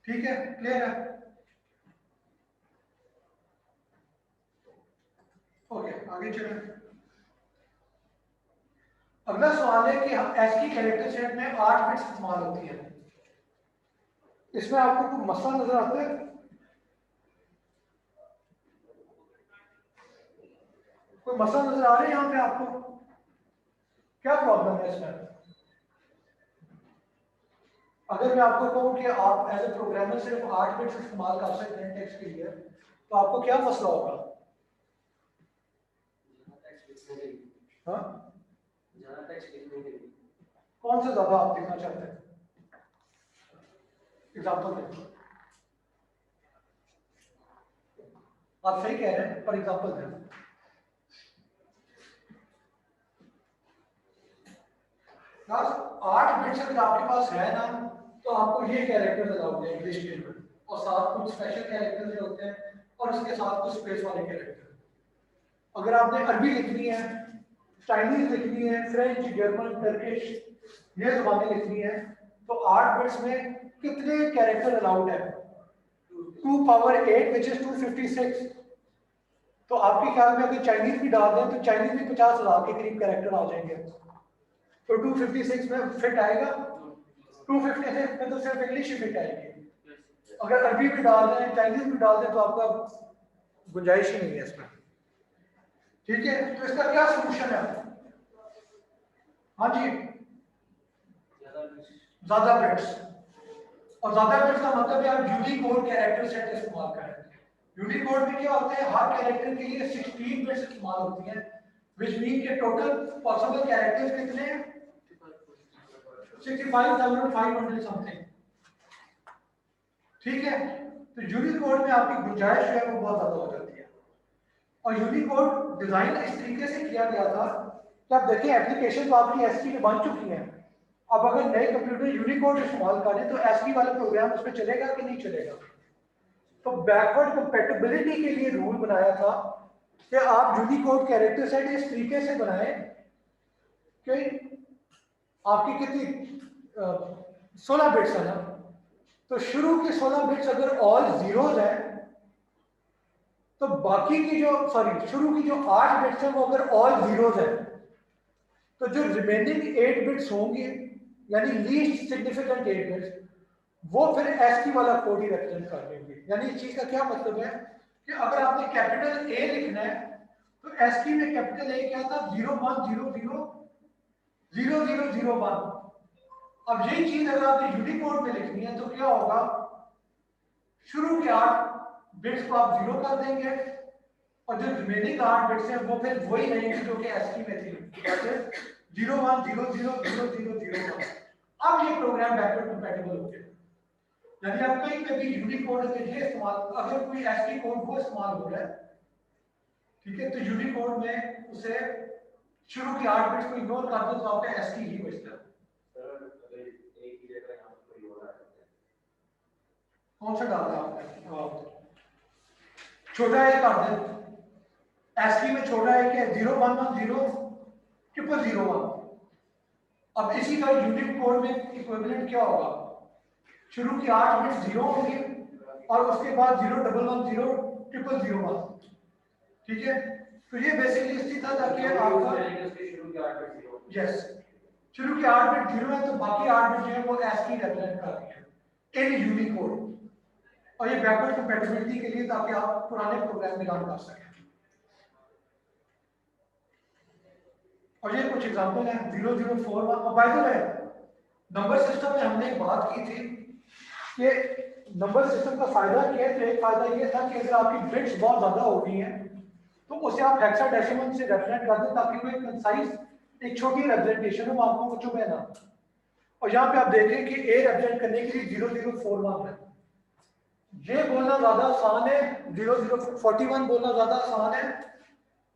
ठीक है, क्लियर है? ओके, आगे चलें। अगला सवाल है कि ASCII कैरेक्टर सेट में 8 बिट्स इस्तेमाल होती है। इसमें आपको कोई मसला नजर आता है? कोई मसला नजर आ रहा है यहाँ पे आपको? क्या प्रॉब्लम है इसमें? अगर मैं आपको कहूँ कि आप एज ए प्रोग्रामर सिर्फ 8 बिट्स इस्तेमाल कर सकते हैं टेक्स्ट के लिए, तो आपको क्या मसला होगा? हाँ, ज्यादा टेक्स्ट लिखने के लिए कौन सा ज्यादा आप लिखना चाहते हैं? एग्जाम्पल दें। आप सही कह रहे हैं, पर एग्जाम्पल दें। क्लास 8 बिट्स अगर आपके पास है ना, तो आपको ये कैरेक्टर्स अलाउड है इंग्लिश के अंदर, और साथ कुछ स्पेशल कैरेक्टर्स जो होते हैं और उसके साथ कुछ स्पेस वाले कैरेक्टर। अगर आपने अरबी लिखनी है, चाइनीज लिखनी है, फ्रेंच, जर्मन, टर्किश, ये ज़बानें लिखनी है, तो 8 बिट्स में कितने कैरेक्टर अलाउड है? 2 पावर 8 विच इज 256। तो आपके ख्याल में अगर चाइनीज भी डाल दें तो चाइनीज में 50,000 के करीब कैरेक्टर आ जाएंगे, तो 256 में फिट आएगा? 256 में तो सिर्फ इंग्लिश ही फिट आएगी। अगर अरबी भी डाल दें, चाइनीज भी डाल दें, तो आपका गुंजाइश ही नहीं है इसमें। ठीक है, तो इसका क्या सोल्यूशन है? हाँ जी, ज्यादा बिट्स। और ज्यादा बिट्स का मतलब है आप यूनिकोड कैरेक्टर सेट इस्तेमाल करें। यूनिकोड में क्या होता है, हर कैरेक्टर के लिए 16 बिट्स इस्तेमाल होती हैं, व्हिच मीन के टोटल पॉसिबल कैरेक्टर्स कितने हैं? 65,500 समथिंग। ठीक है, तो यूनिकोड में आपकी गुंजाइश जो है वो बहुत ज्यादा हो जाती है। और यूनिकोड डिजाइन इस तरीके से किया गया था कि आप देखिए एप्लीकेशन तो आपकी ASCII में बन चुकी हैं, अब अगर नए कंप्यूटर यूनिकोड इस्तेमाल करें तो ASCII वाला प्रोग्राम उस पर चलेगा कि नहीं चलेगा? तो बैकवर्ड कंपैटिबिलिटी के लिए रूल बनाया था कि आप यूनिकोड कैरेक्टर सेट इस तरीके से बनाएं कि आपकी कितनी 16 बिट्स है ना, तो शुरू के 16 बिट्स अगर ऑल जीरोज हैं तो बाकी की जो शुरू की जो 8 बिट्स हैं वो अगर ऑल जीरोज हैं तो जो रिमेनिंग 8 बिट्स होंगे यानी लीस्ट सिग्निफिकेंट 8 बिट्स वो फिर एसकी वाला कोड ही रिप्रेजेंट कर देंगे। यानी इस चीज का क्या मतलब है कि अगर आपने कैपिटल ए लिखना है तो एसकी में कैपिटल ए क्या था 01000001। अब यही चीज अगर आपने यूनिकोड में लिखनी है तो क्या होगा, शुरू के 8 बिट्स को आप 0 कर देंगे और जो रिमेनिंग 8 बिट्स हैं वो फिर वही रहेंगे जो कि एसकी में थी, 01000001। अब ये प्रोग्राम बैकवर्ड कंपैटिबल हो गया। यानी आप कहीं पे भी यूनिकोड के लिए इस्तेमाल, अगर कोई एसकी कोड वो इस्तेमाल हो रहा है, ठीक है, तो यूनिकोड में उसे शुरू के 8 बिट्स को इग्नोर कर दो तो आपका एसकी ही बचता है। एक ही जगह यहाँ पर कोई और आ जाता है। कौन सा डालना है आपने? छोटा है कर दे, एसकी में छोटा है क्या 01100001। अब इसी का यूनिकोड में इक्विवेलेंट क्या होगा, शुरू की 8 बिट्स 0 होंगे और उसके बाद 01100001। ठीक है, तो ये बेसिकली इसकी था ताकि आपका यस शुरू की 8 बिट 0 है तो बाकी 8 बिट जो है वो एसकी रिप्रेजेंट कर रही है इन यूनिकोड, और ये बैकवर्ड कंपैटिबिलिटी के लिए ताकि आप पुराने प्रोग्राम में काम कर सकें। और ये कुछ एग्जांपल है 0041। और bye the way number system में हमने एक बात की थी कि नंबर सिस्टम का फायदा क्या है, तो एक फायदा ये था कि अगर आपकी बिट्स बहुत ज्यादा हो गई हैं तो उसे आप हेक्साडेसिमल से रिप्रेजेंट कर दें ताकि वो एक कंसाइज एक छोटी रिप्रेजेंटेशन हो, आपको कुछ चुभे ना। और यहाँ पे आप देखें कि ए रिप्रेजेंट करने के लिए 0041 है, ये बोलना ज्यादा आसान है, 0041 बोलना ज्यादा आसान है,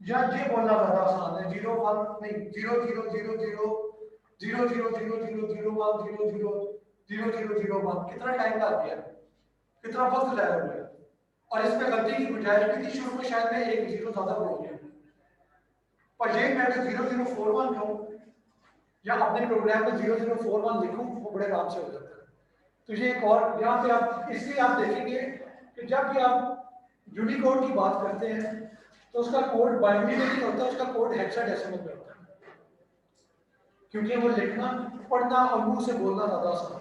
या ये बोलना ज्यादा आसान है 01 नहीं 000000000100000001। कितना टाइम लग गया, कितना वक्त जाया हुआ है, और इसमें गलती की गुंजाइश भी थी, शुरू में शायद मैं एक जीरो ज्यादा बोल गया, पर ये मैं 0041 कहूं या अपने प्रोग्राम में 0041 लिखूं वो बड़े आराम से हो जाता है। तो ये एक और यहाँ पे आप इसलिए आप देखेंगे कि जब भी आप यूनिकोड की बात करते हैं तो उसका कोड बाइनरी में नहीं होता, उसका कोड हेक्साडेसिमल में होता है, क्योंकि वो लिखना पढ़ना और मुंह से बोलना ज्यादा आसान है।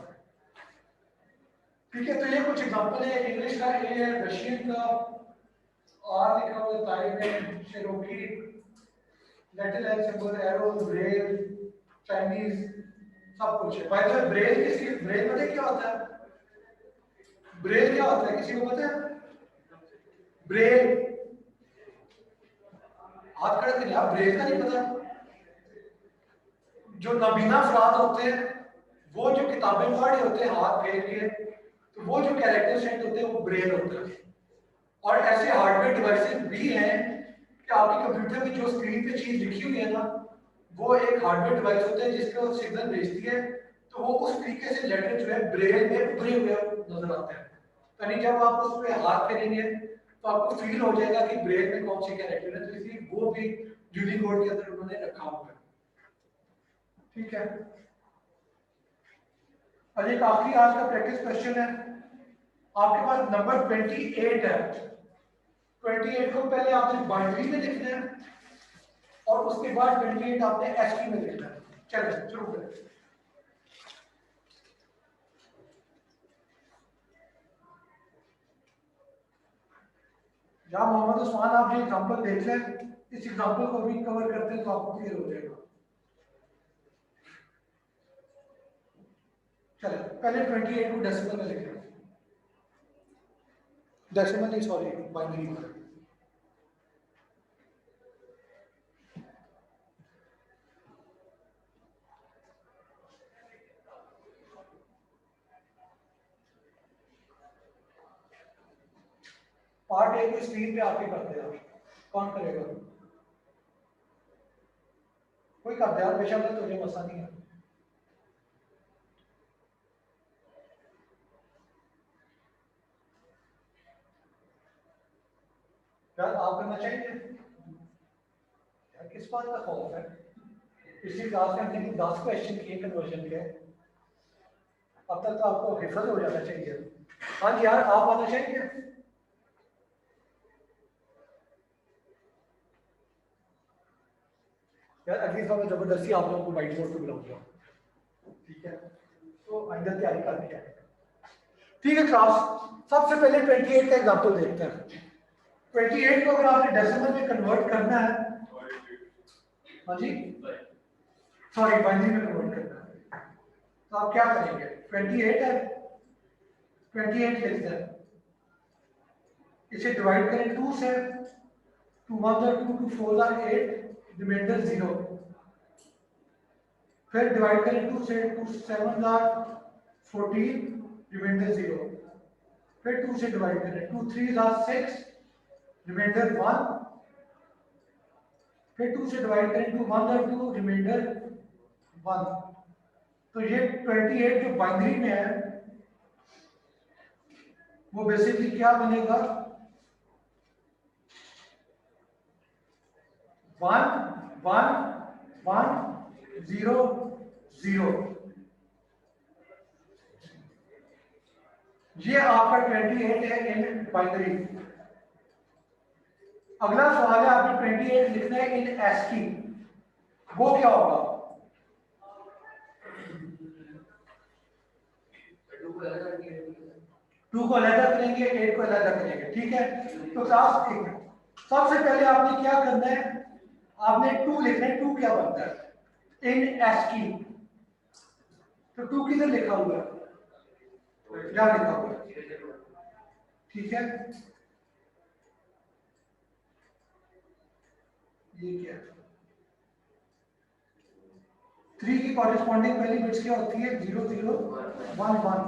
ठीक है, तो ये कुछ एग्जांपल है, इंग्लिश का ए है, रशियन का आर लिखा हुआ है, ताई में शेरोकी, लैटिन सिंबल, एरो, ब्रेल, चाइनीज, सब कुछ है। बाय द वे ब्रेल किसी ब्रेल पता है क्या होता है, ब्रेल क्या होता है किसी को पता है? ब्रेल हाथ खड़े करिए, आप ब्रेल का नहीं पता? जो नाबीना अफराद होते हैं वो जो किताबें पढ़ रहे होते हैं हाथ फेर के, तो वो जो कैरेक्टर सेट होते हैं वो ब्रेल होता है। और ऐसे हार्डवेयर डिवाइसेस भी हैं कि आपके कंप्यूटर में जो स्क्रीन पे चीज लिखी हुई है ना, वो एक हार्डवेयर डिवाइस होता है जिसके वो सिग्नल भेजती है, तो वो उस तरीके से लेटर जो है ब्रेल में उभरे हुए नजर आते हैं। यानी जब आप उस पर हाथ फेरेंगे तो आपको फील हो जाएगा कि ब्रेल में कौन सी कैरेक्टर है, तो इसलिए वो भी यूनिकोड के अंदर उन्होंने रखा हुआ है। ठीक है, और एक आखिरी आज का प्रैक्टिस क्वेश्चन है, आपके पास नंबर 28 है, 28 को पहले आपने बाइनरी में लिखना है और उसके बाद 28 आपने एसकी में लिखना है। चलिए शुरू करें। जहाँ मोहम्मद उस्मान आप ये एग्जांपल देख लें, इस एग्जांपल को भी कवर करते हैं तो आपको क्लियर हो जाएगा। चलिए पहले 28 को डेसिमल में लिखें, डेसिमल नहीं सॉरी बाइनरी में। पार्ट ए को स्क्रीन पे आपके करते हैं, कौन करेगा? कोई कर दे यार, बेशक तो मुझे मसला नहीं है। यार आप करना चाहिए यार, किस बात का खौफ है? पिछली क्लास में हमने 10 क्वेश्चन किए कन्वर्जन के, अब तक तो आपको हिफज हो जाना चाहिए। हाँ जी यार, आप आना चाहिए। यार अगली बार मैं जबरदस्ती आप लोगों को व्हाइट बोर्ड पे बुलाऊंगा, ठीक है? तो आइंदा तैयारी करके आए। ठीक है क्लास, सबसे पहले 28 का एग्जांपल देखते हैं। 28 को अगर आपने डेसिमल में कन्वर्ट करना है, हाँ जी सॉरी बाइनरी में कन्वर्ट करना है, तो आप क्या करेंगे? 28 है, 28 लिखते हैं, इसे डिवाइड करें 2 से, 2 1 are 2, 2 4 are 8, रिमाइंडर 0, फिर डिवाइड करें 2 से, 2 7 are 14, रिमाइंडर 0, फिर 2 से डिवाइड करें, 2 3 are 6, रिमाइंडर 1, फिर 2 से डिवाइड करें, 2 1 are 2, रिमाइंडर 1। तो ये 28 जो बाइनरी में है वो बेसिकली क्या बनेगा? 1 1 1 0 0। ये आपका 28 है इन बाइनरी। अगला सवाल है, आपने 28 लिखना है इन एस्की, वो क्या होगा? 2 को अलग करेंगे, 8 को अलग करेंगे, ठीक है? तो क्लास एक सबसे पहले आपने क्या करना है? आपने 2 लिखना है। 2 क्या बनता है इन एस्की? तो 2 किधर लिखा हुआ है? क्या लिखा हुआ है? ठीक है, ये क्या है? 3 की कॉरेस्पॉन्डिंग पहली बिट्स क्या होती है? 0 0 1 1,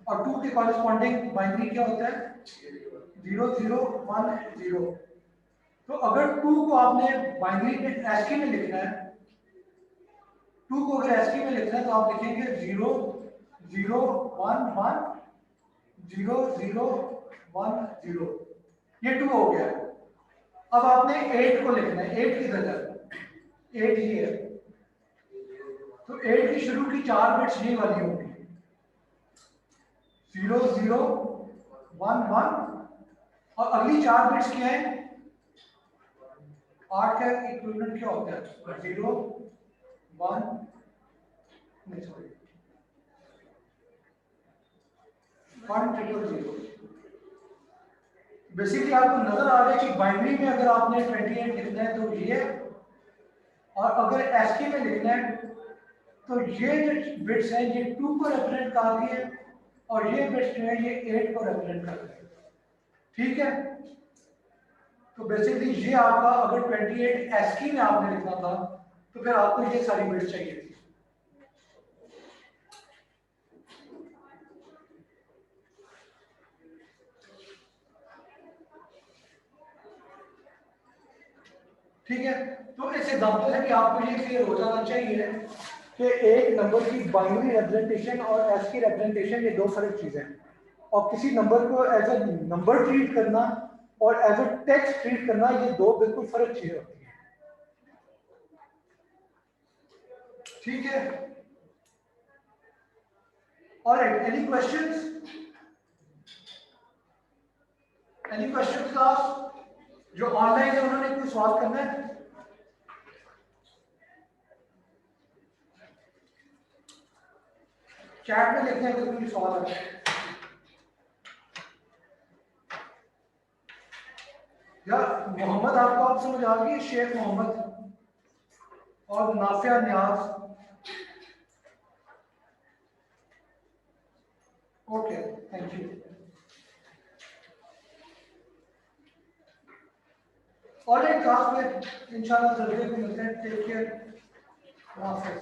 और 2 के कॉरेस्पॉन्डिंग बाइनरी क्या होता है? 0 0 1 0। तो अगर 2 को आपने बाइनरी में एस्की में लिखना है, 2 को अगर एस्की में लिखना है तो आप लिखेंगे 0 0 1 1 0 0 1 0, ये 2 हो गया। अब आपने 8 को लिखना है, 8 किधर है? 8 ये है, तो 8 की शुरू की 4 बिट्स ये वाली होंगी, 0 0 1 1, और अगली 4 बिट्स क्या है? 8 का इक्विवेलेंट क्या होता है? 0 1 नहीं सॉरी 1 0 0। बेसिकली आपको नजर आ रहा है कि बाइनरी में अगर आपने 28 लिखना है तो ये, और अगर एस्की में लिखना है तो ये जो बिट्स हैं ये 2 को रिप्रेजेंट कर रही है, और ये बिट्स जो है ये 8 को रिप्रेजेंट कर रही है, ठीक है? तो बेसिकली ये आपका अगर 28 एस्की में आपने लिखना था तो फिर आपको ये सारी बिट्स चाहिए थी। ठीक है, तो इस एग्जांपल से भी आपको ये क्लियर हो जाना चाहिए कि एक नंबर की बाइनरी रिप्रेजेंटेशन और एस्की रिप्रेजेंटेशन ये दो अलग चीजें हैं, और किसी नंबर को एज ए नंबर ट्रीट करना और एज ए टेक्स्ट ट्रीट करना ये दो बिल्कुल फर्क चीजें होती हैं, ठीक है? Alright, any questions? Any questions class? जो ऑनलाइन है उन्होंने कोई सवाल करना है? चैट में लिखते हैं अगर कोई सवाल है। यार मोहम्मद आपको आप समझ आ गई? शेख मोहम्मद और Nafia Niaz, okay thank you. Alright class में इंशाल्लाह जल्दी को मिलते हैं, टेक केयर, हाफिज़।